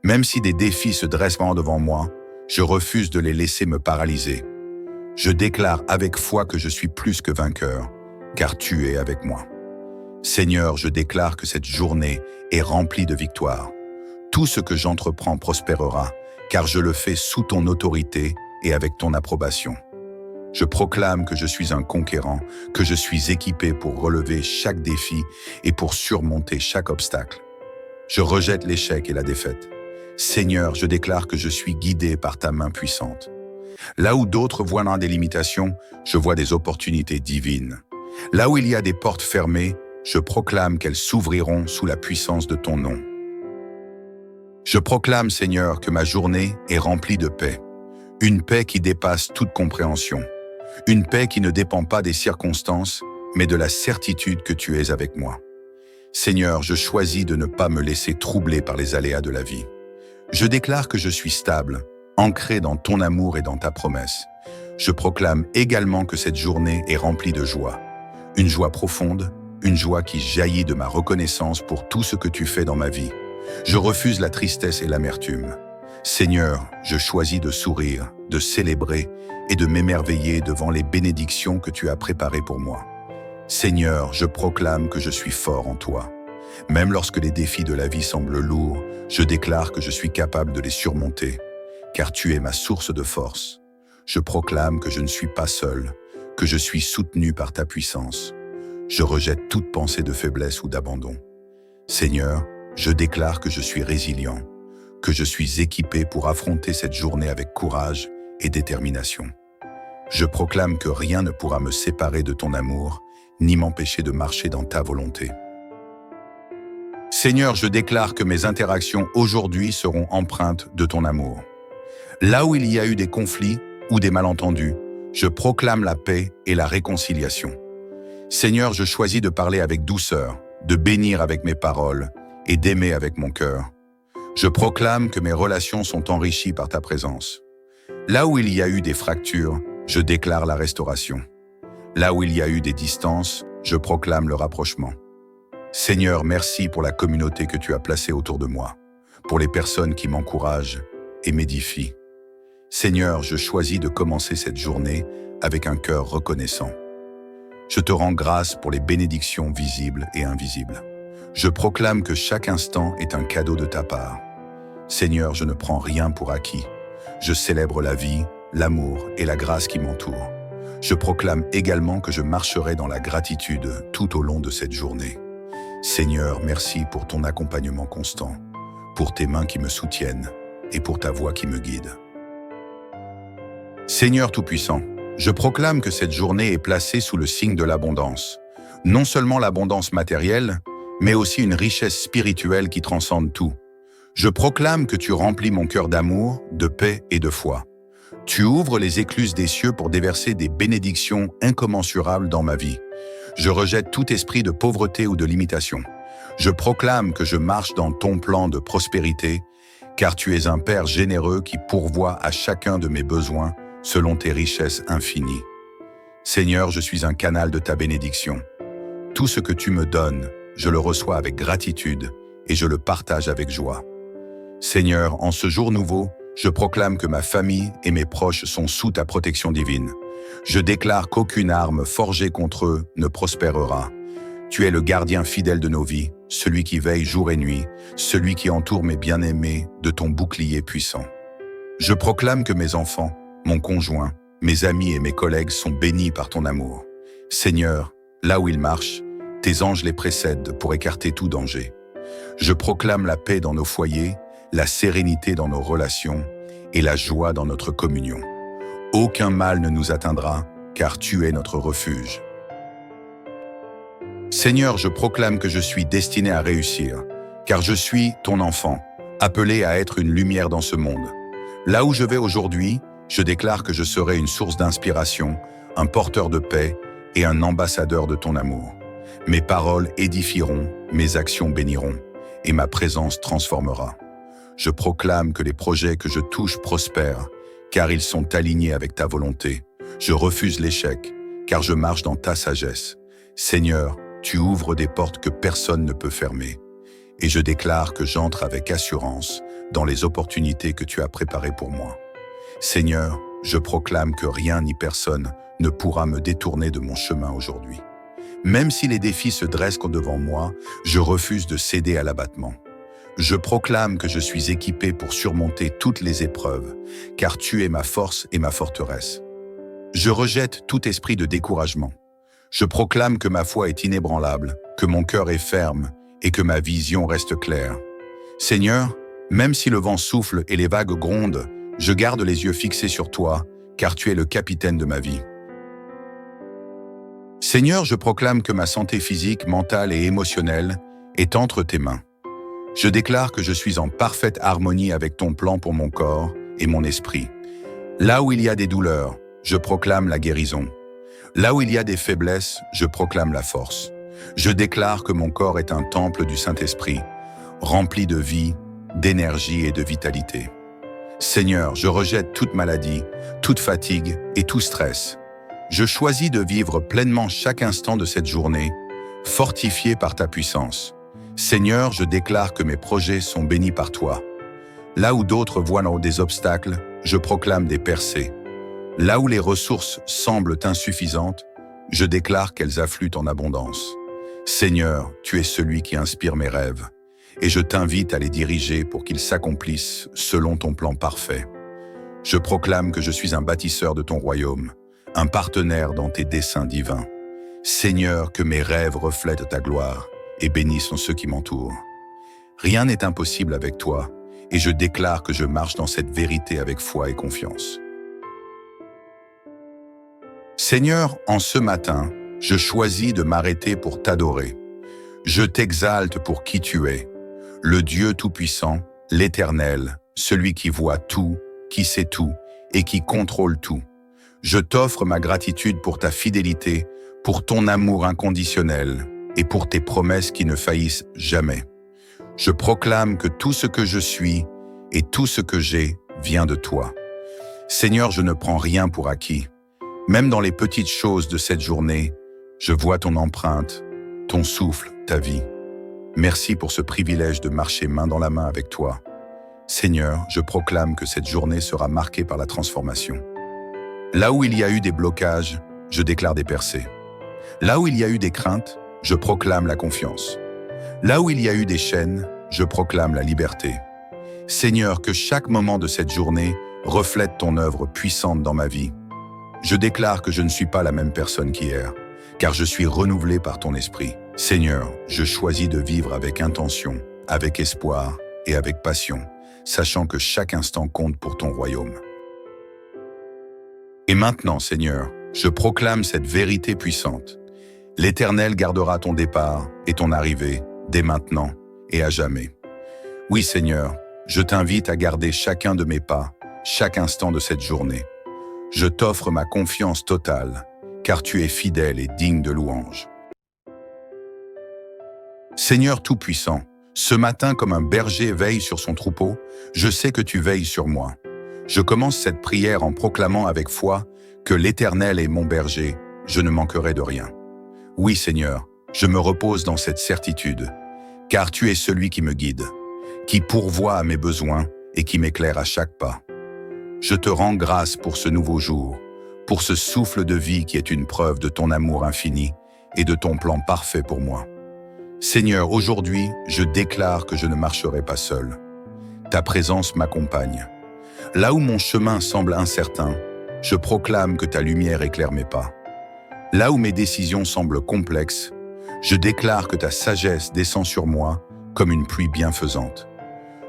Même si des défis se dressent devant moi, je refuse de les laisser me paralyser. Je déclare avec foi que je suis plus que vainqueur, car tu es avec moi. Seigneur, je déclare que cette journée est remplie de victoires. Tout ce que j'entreprends prospérera, car je le fais sous ton autorité et avec ton approbation. Je proclame que je suis un conquérant, que je suis équipé pour relever chaque défi et pour surmonter chaque obstacle. Je rejette l'échec et la défaite. Seigneur, je déclare que je suis guidé par ta main puissante. Là où d'autres voient des limitations, je vois des opportunités divines. Là où il y a des portes fermées, je proclame qu'elles s'ouvriront sous la puissance de ton nom. Je proclame, Seigneur, que ma journée est remplie de paix. Une paix qui dépasse toute compréhension. Une paix qui ne dépend pas des circonstances, mais de la certitude que tu es avec moi. Seigneur, je choisis de ne pas me laisser troubler par les aléas de la vie. Je déclare que je suis stable, ancré dans ton amour et dans ta promesse. Je proclame également que cette journée est remplie de joie. Une joie profonde, une joie qui jaillit de ma reconnaissance pour tout ce que tu fais dans ma vie. Je refuse la tristesse et l'amertume. Seigneur, je choisis de sourire, de célébrer et de m'émerveiller devant les bénédictions que tu as préparées pour moi. Seigneur, je proclame que je suis fort en toi. Même lorsque les défis de la vie semblent lourds, je déclare que je suis capable de les surmonter, car tu es ma source de force. Je proclame que je ne suis pas seul, que je suis soutenu par ta puissance. Je rejette toute pensée de faiblesse ou d'abandon. Seigneur, je déclare que je suis résilient, que je suis équipé pour affronter cette journée avec courage et détermination. Je proclame que rien ne pourra me séparer de ton amour, ni m'empêcher de marcher dans ta volonté. Seigneur, je déclare que mes interactions aujourd'hui seront empreintes de ton amour. Là où il y a eu des conflits ou des malentendus, je proclame la paix et la réconciliation. Seigneur, je choisis de parler avec douceur, de bénir avec mes paroles et d'aimer avec mon cœur. Je proclame que mes relations sont enrichies par ta présence. Là où il y a eu des fractures, je déclare la restauration. Là où il y a eu des distances, je proclame le rapprochement. Seigneur, merci pour la communauté que tu as placée autour de moi, pour les personnes qui m'encouragent et m'édifient. Seigneur, je choisis de commencer cette journée avec un cœur reconnaissant. Je te rends grâce pour les bénédictions visibles et invisibles. Je proclame que chaque instant est un cadeau de ta part. Seigneur, je ne prends rien pour acquis. Je célèbre la vie, l'amour et la grâce qui m'entourent. Je proclame également que je marcherai dans la gratitude tout au long de cette journée. Seigneur, merci pour ton accompagnement constant, pour tes mains qui me soutiennent et pour ta voix qui me guide. Seigneur Tout-Puissant, je proclame que cette journée est placée sous le signe de l'abondance. Non seulement l'abondance matérielle, mais aussi une richesse spirituelle qui transcende tout. Je proclame que tu remplis mon cœur d'amour, de paix et de foi. Tu ouvres les écluses des cieux pour déverser des bénédictions incommensurables dans ma vie. Je rejette tout esprit de pauvreté ou de limitation. Je proclame que je marche dans ton plan de prospérité, car tu es un Père généreux qui pourvoit à chacun de mes besoins selon tes richesses infinies. Seigneur, je suis un canal de ta bénédiction. Tout ce que tu me donnes, je le reçois avec gratitude et je le partage avec joie. Seigneur, en ce jour nouveau, je proclame que ma famille et mes proches sont sous ta protection divine. Je déclare qu'aucune arme forgée contre eux ne prospérera. Tu es le gardien fidèle de nos vies, celui qui veille jour et nuit, celui qui entoure mes bien-aimés de ton bouclier puissant. Je proclame que mes enfants, mon conjoint, mes amis et mes collègues sont bénis par ton amour. Seigneur, là où ils marchent, tes anges les précèdent pour écarter tout danger. Je proclame la paix dans nos foyers, la sérénité dans nos relations et la joie dans notre communion. Aucun mal ne nous atteindra, car tu es notre refuge. Seigneur, je proclame que je suis destiné à réussir, car je suis ton enfant, appelé à être une lumière dans ce monde. Là où je vais aujourd'hui, je déclare que je serai une source d'inspiration, un porteur de paix et un ambassadeur de ton amour. Mes paroles édifieront, mes actions béniront, et ma présence transformera. Je proclame que les projets que je touche prospèrent, car ils sont alignés avec ta volonté. Je refuse l'échec, car je marche dans ta sagesse. Seigneur, tu ouvres des portes que personne ne peut fermer. Et je déclare que j'entre avec assurance dans les opportunités que tu as préparées pour moi. Seigneur, je proclame que rien ni personne ne pourra me détourner de mon chemin aujourd'hui. Même si les défis se dressent devant moi, je refuse de céder à l'abattement. Je proclame que je suis équipé pour surmonter toutes les épreuves, car tu es ma force et ma forteresse. Je rejette tout esprit de découragement. Je proclame que ma foi est inébranlable, que mon cœur est ferme et que ma vision reste claire. Seigneur, même si le vent souffle et les vagues grondent, je garde les yeux fixés sur toi, car tu es le capitaine de ma vie. Seigneur, je proclame que ma santé physique, mentale et émotionnelle est entre tes mains. Je déclare que je suis en parfaite harmonie avec ton plan pour mon corps et mon esprit. Là où il y a des douleurs, je proclame la guérison. Là où il y a des faiblesses, je proclame la force. Je déclare que mon corps est un temple du Saint-Esprit, rempli de vie, d'énergie et de vitalité. Seigneur, je rejette toute maladie, toute fatigue et tout stress. Je choisis de vivre pleinement chaque instant de cette journée, fortifié par ta puissance. Seigneur, je déclare que mes projets sont bénis par toi. Là où d'autres voient des obstacles, je proclame des percées. Là où les ressources semblent insuffisantes, je déclare qu'elles affluent en abondance. Seigneur, tu es celui qui inspire mes rêves, et je t'invite à les diriger pour qu'ils s'accomplissent selon ton plan parfait. Je proclame que je suis un bâtisseur de ton royaume, un partenaire dans tes desseins divins. Seigneur, que mes rêves reflètent ta gloire et bénissent ceux qui m'entourent. Rien n'est impossible avec toi, et je déclare que je marche dans cette vérité avec foi et confiance. Seigneur, en ce matin, je choisis de m'arrêter pour t'adorer. Je t'exalte pour qui tu es, le Dieu Tout-Puissant, l'Éternel, celui qui voit tout, qui sait tout et qui contrôle tout. Je t'offre ma gratitude pour ta fidélité, pour ton amour inconditionnel et pour tes promesses qui ne faillissent jamais. Je proclame que tout ce que je suis et tout ce que j'ai vient de toi. Seigneur, je ne prends rien pour acquis. Même dans les petites choses de cette journée, je vois ton empreinte, ton souffle, ta vie. Merci pour ce privilège de marcher main dans la main avec toi. Seigneur, je proclame que cette journée sera marquée par la transformation. Là où il y a eu des blocages, je déclare des percées. Là où il y a eu des craintes, je proclame la confiance. Là où il y a eu des chaînes, je proclame la liberté. Seigneur, que chaque moment de cette journée reflète ton œuvre puissante dans ma vie. Je déclare que je ne suis pas la même personne qu'hier, car je suis renouvelé par ton esprit. Seigneur, je choisis de vivre avec intention, avec espoir et avec passion, sachant que chaque instant compte pour ton royaume. Et maintenant, Seigneur, je proclame cette vérité puissante. L'Éternel gardera ton départ et ton arrivée, dès maintenant et à jamais. Oui, Seigneur, je t'invite à garder chacun de mes pas, chaque instant de cette journée. Je t'offre ma confiance totale, car tu es fidèle et digne de louange. Seigneur Tout-Puissant, ce matin comme un berger veille sur son troupeau, je sais que tu veilles sur moi. Je commence cette prière en proclamant avec foi que l'Éternel est mon berger, je ne manquerai de rien. Oui, Seigneur, je me repose dans cette certitude, car tu es celui qui me guide, qui pourvoit à mes besoins et qui m'éclaire à chaque pas. Je te rends grâce pour ce nouveau jour, pour ce souffle de vie qui est une preuve de ton amour infini et de ton plan parfait pour moi. Seigneur, aujourd'hui, je déclare que je ne marcherai pas seul. Ta présence m'accompagne. Là où mon chemin semble incertain, je proclame que ta lumière éclaire mes pas. Là où mes décisions semblent complexes, je déclare que ta sagesse descend sur moi comme une pluie bienfaisante.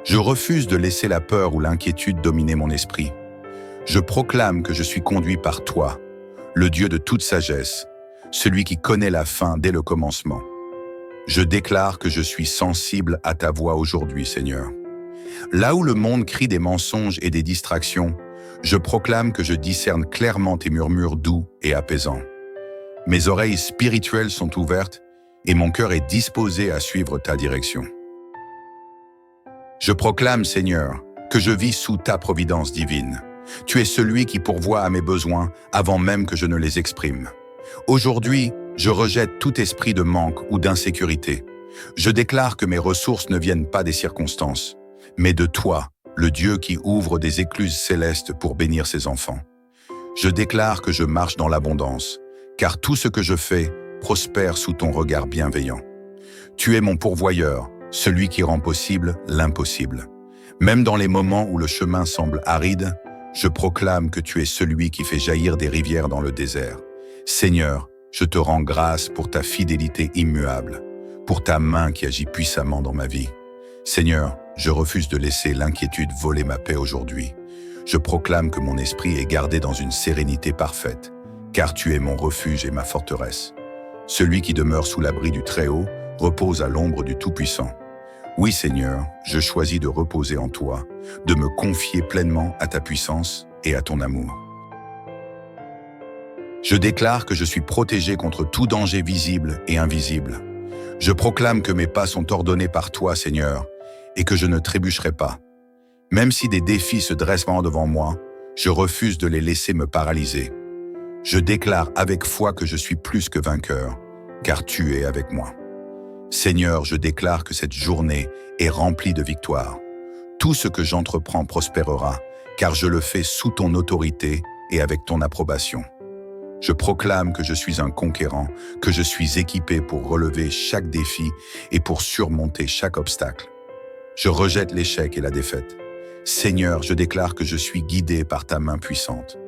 Je refuse de laisser la peur ou l'inquiétude dominer mon esprit. Je proclame que je suis conduit par toi, le Dieu de toute sagesse, celui qui connaît la fin dès le commencement. Je déclare que je suis sensible à ta voix aujourd'hui, Seigneur. Là où le monde crie des mensonges et des distractions, je proclame que je discerne clairement tes murmures doux et apaisants. Mes oreilles spirituelles sont ouvertes et mon cœur est disposé à suivre ta direction. Je proclame, Seigneur, que je vis sous ta providence divine. Tu es celui qui pourvoit à mes besoins avant même que je ne les exprime. Aujourd'hui, je rejette tout esprit de manque ou d'insécurité. Je déclare que mes ressources ne viennent pas des circonstances, mais de toi, le Dieu qui ouvre des écluses célestes pour bénir ses enfants. Je déclare que je marche dans l'abondance, car tout ce que je fais prospère sous ton regard bienveillant. Tu es mon pourvoyeur, celui qui rend possible l'impossible. Même dans les moments où le chemin semble aride, je proclame que tu es celui qui fait jaillir des rivières dans le désert. Seigneur, je te rends grâce pour ta fidélité immuable, pour ta main qui agit puissamment dans ma vie. Seigneur, je refuse de laisser l'inquiétude voler ma paix aujourd'hui. Je proclame que mon esprit est gardé dans une sérénité parfaite, car tu es mon refuge et ma forteresse. Celui qui demeure sous l'abri du Très-Haut repose à l'ombre du Tout-Puissant. Oui, Seigneur, je choisis de reposer en toi, de me confier pleinement à ta puissance et à ton amour. Je déclare que je suis protégé contre tout danger visible et invisible. Je proclame que mes pas sont ordonnés par toi, Seigneur, et que je ne trébucherai pas. Même si des défis se dressent devant moi, je refuse de les laisser me paralyser. Je déclare avec foi que je suis plus que vainqueur, car tu es avec moi. Seigneur, je déclare que cette journée est remplie de victoires. Tout ce que j'entreprends prospérera, car je le fais sous ton autorité et avec ton approbation. Je proclame que je suis un conquérant, que je suis équipé pour relever chaque défi et pour surmonter chaque obstacle. Je rejette l'échec et la défaite. Seigneur, je déclare que je suis guidé par ta main puissante.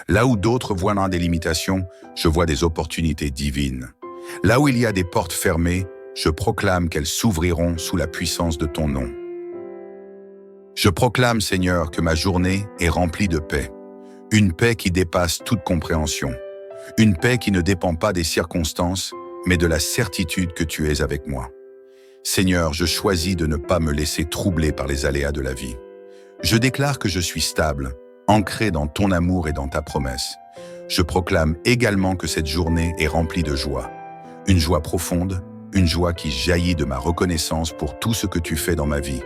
Là où d'autres voient des limitations, je vois des opportunités divines. Là où il y a des portes fermées, je proclame qu'elles s'ouvriront sous la puissance de ton nom. Je proclame, Seigneur, que ma journée est remplie de paix. Une paix qui dépasse toute compréhension. Une paix qui ne dépend pas des circonstances, mais de la certitude que tu es avec moi. Seigneur, je choisis de ne pas me laisser troubler par les aléas de la vie. Je déclare que je suis stable, ancré dans ton amour et dans ta promesse. Je proclame également que cette journée est remplie de joie. Une joie profonde, une joie qui jaillit de ma reconnaissance pour tout ce que tu fais dans ma vie.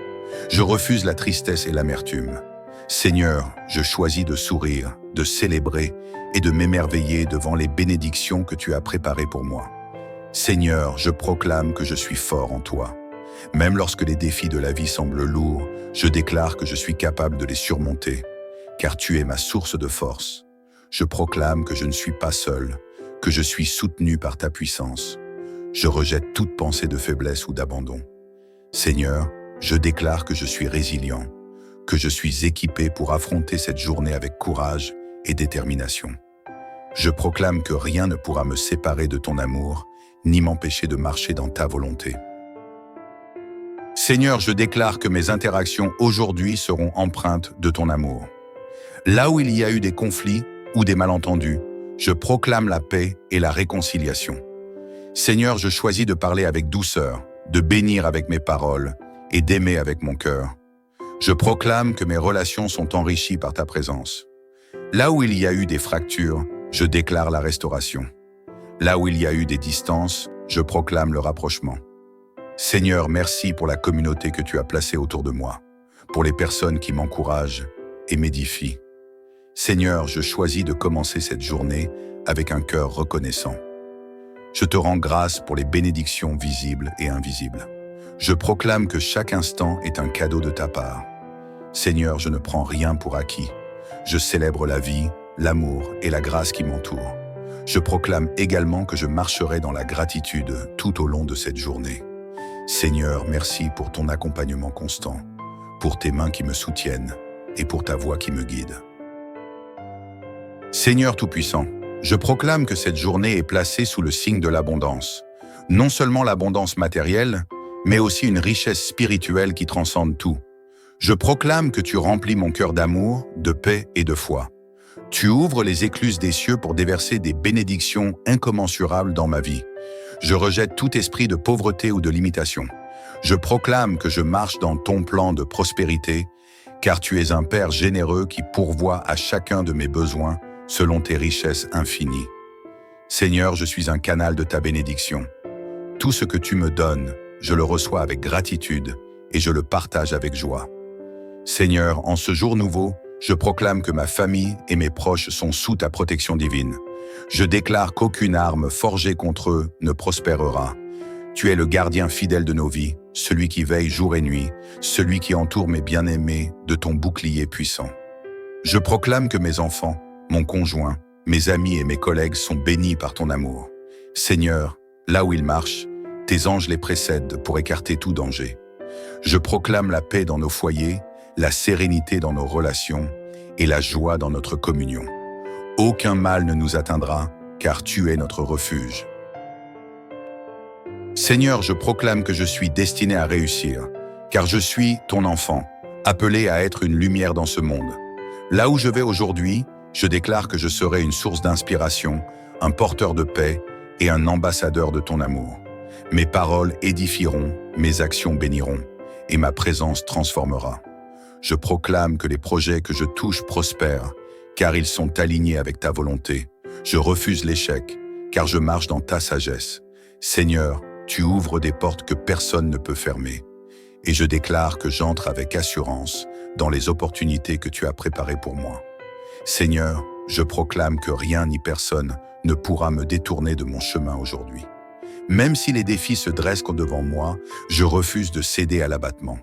Je refuse la tristesse et l'amertume. Seigneur, je choisis de sourire, de célébrer et de m'émerveiller devant les bénédictions que tu as préparées pour moi. Seigneur, je proclame que je suis fort en toi. Même lorsque les défis de la vie semblent lourds, je déclare que je suis capable de les surmonter, car tu es ma source de force. Je proclame que je ne suis pas seul, que je suis soutenu par ta puissance. Je rejette toute pensée de faiblesse ou d'abandon. Seigneur, je déclare que je suis résilient, que je suis équipé pour affronter cette journée avec courage et détermination. Je proclame que rien ne pourra me séparer de ton amour, ni m'empêcher de marcher dans ta volonté. Seigneur, je déclare que mes interactions aujourd'hui seront empreintes de ton amour. Là où il y a eu des conflits ou des malentendus, je proclame la paix et la réconciliation. Seigneur, je choisis de parler avec douceur, de bénir avec mes paroles et d'aimer avec mon cœur. Je proclame que mes relations sont enrichies par ta présence. Là où il y a eu des fractures, je déclare la restauration. Là où il y a eu des distances, je proclame le rapprochement. Seigneur, merci pour la communauté que tu as placée autour de moi, pour les personnes qui m'encouragent et m'édifient. Seigneur, je choisis de commencer cette journée avec un cœur reconnaissant. Je te rends grâce pour les bénédictions visibles et invisibles. Je proclame que chaque instant est un cadeau de ta part. Seigneur, je ne prends rien pour acquis. Je célèbre la vie, l'amour et la grâce qui m'entourent. Je proclame également que je marcherai dans la gratitude tout au long de cette journée. Seigneur, merci pour ton accompagnement constant, pour tes mains qui me soutiennent et pour ta voix qui me guide. Seigneur Tout-Puissant, je proclame que cette journée est placée sous le signe de l'abondance. Non seulement l'abondance matérielle, mais aussi une richesse spirituelle qui transcende tout. Je proclame que tu remplis mon cœur d'amour, de paix et de foi. Tu ouvres les écluses des cieux pour déverser des bénédictions incommensurables dans ma vie. Je rejette tout esprit de pauvreté ou de limitation. Je proclame que je marche dans ton plan de prospérité, car tu es un Père généreux qui pourvoit à chacun de mes besoins selon tes richesses infinies. Seigneur, je suis un canal de ta bénédiction. Tout ce que tu me donnes, je le reçois avec gratitude et je le partage avec joie. Seigneur, en ce jour nouveau, je proclame que ma famille et mes proches sont sous ta protection divine. Je déclare qu'aucune arme forgée contre eux ne prospérera. Tu es le gardien fidèle de nos vies, celui qui veille jour et nuit, celui qui entoure mes bien-aimés de ton bouclier puissant. Je proclame que mes enfants, mon conjoint, mes amis et mes collègues sont bénis par ton amour. Seigneur, là où ils marchent, tes anges les précèdent pour écarter tout danger. Je proclame la paix dans nos foyers, la sérénité dans nos relations et la joie dans notre communion. Aucun mal ne nous atteindra, car tu es notre refuge. Seigneur, je proclame que je suis destiné à réussir, car je suis ton enfant, appelé à être une lumière dans ce monde. Là où je vais aujourd'hui, je déclare que je serai une source d'inspiration, un porteur de paix et un ambassadeur de ton amour. Mes paroles édifieront, mes actions béniront, et ma présence transformera. Je proclame que les projets que je touche prospèrent, car ils sont alignés avec ta volonté. Je refuse l'échec, car je marche dans ta sagesse. Seigneur, tu ouvres des portes que personne ne peut fermer. Et je déclare que j'entre avec assurance dans les opportunités que tu as préparées pour moi. Seigneur, je proclame que rien ni personne ne pourra me détourner de mon chemin aujourd'hui. Même si les défis se dressent devant moi, je refuse de céder à l'abattement.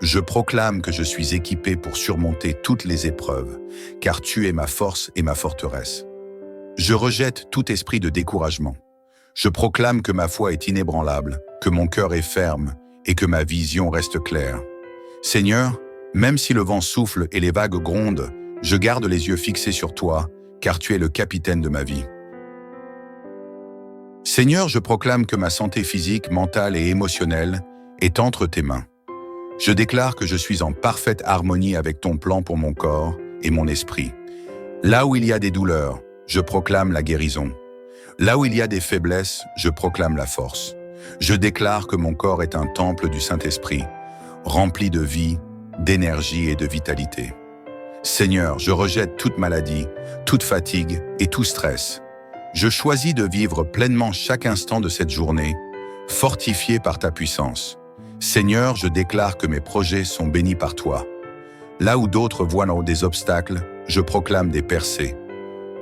Je proclame que je suis équipé pour surmonter toutes les épreuves, car tu es ma force et ma forteresse. Je rejette tout esprit de découragement. Je proclame que ma foi est inébranlable, que mon cœur est ferme et que ma vision reste claire. Seigneur, même si le vent souffle et les vagues grondent, je garde les yeux fixés sur toi, car tu es le capitaine de ma vie. Seigneur, je proclame que ma santé physique, mentale et émotionnelle est entre tes mains. Je déclare que je suis en parfaite harmonie avec ton plan pour mon corps et mon esprit. Là où il y a des douleurs, je proclame la guérison. Là où il y a des faiblesses, je proclame la force. Je déclare que mon corps est un temple du Saint-Esprit, rempli de vie, d'énergie et de vitalité. Seigneur, je rejette toute maladie, toute fatigue et tout stress. Je choisis de vivre pleinement chaque instant de cette journée, fortifié par ta puissance. Seigneur, je déclare que mes projets sont bénis par toi. Là où d'autres voient des obstacles, je proclame des percées.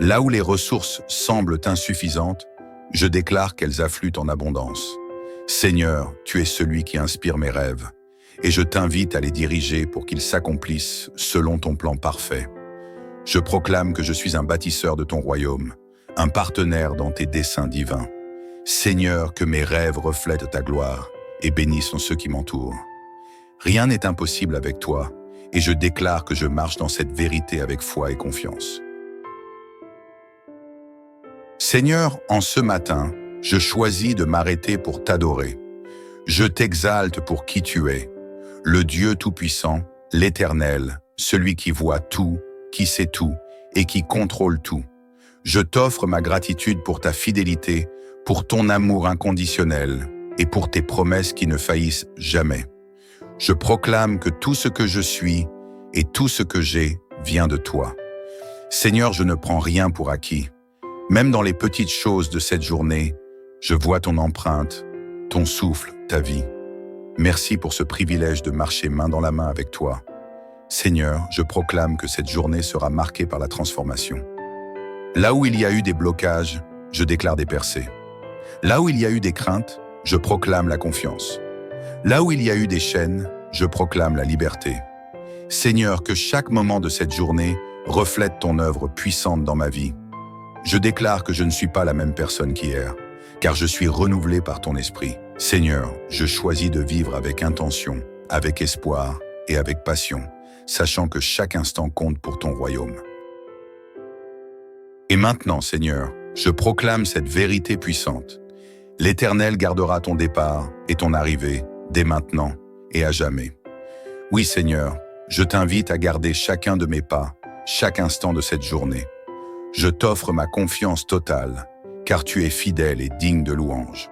Là où les ressources semblent insuffisantes, je déclare qu'elles affluent en abondance. Seigneur, tu es celui qui inspire mes rêves, et je t'invite à les diriger pour qu'ils s'accomplissent selon ton plan parfait. Je proclame que je suis un bâtisseur de ton royaume, un partenaire dans tes desseins divins. Seigneur, que mes rêves reflètent ta gloire et bénissent ceux qui m'entourent. Rien n'est impossible avec toi, et je déclare que je marche dans cette vérité avec foi et confiance. Seigneur, en ce matin, je choisis de m'arrêter pour t'adorer. Je t'exalte pour qui tu es, le Dieu Tout-Puissant, l'Éternel, celui qui voit tout, qui sait tout et qui contrôle tout. Je t'offre ma gratitude pour ta fidélité, pour ton amour inconditionnel et pour tes promesses qui ne faillissent jamais. Je proclame que tout ce que je suis et tout ce que j'ai vient de toi. Seigneur, je ne prends rien pour acquis. Même dans les petites choses de cette journée, je vois ton empreinte, ton souffle, ta vie. Merci pour ce privilège de marcher main dans la main avec toi. Seigneur, je proclame que cette journée sera marquée par la transformation. Là où il y a eu des blocages, je déclare des percées. Là où il y a eu des craintes, je proclame la confiance. Là où il y a eu des chaînes, je proclame la liberté. Seigneur, que chaque moment de cette journée reflète ton œuvre puissante dans ma vie. Je déclare que je ne suis pas la même personne qu'hier, car je suis renouvelé par ton esprit. Seigneur, je choisis de vivre avec intention, avec espoir et avec passion, sachant que chaque instant compte pour ton royaume. Et maintenant, Seigneur, je proclame cette vérité puissante. L'Éternel gardera ton départ et ton arrivée, dès maintenant et à jamais. Oui, Seigneur, je t'invite à garder chacun de mes pas, chaque instant de cette journée. Je t'offre ma confiance totale, car tu es fidèle et digne de louange.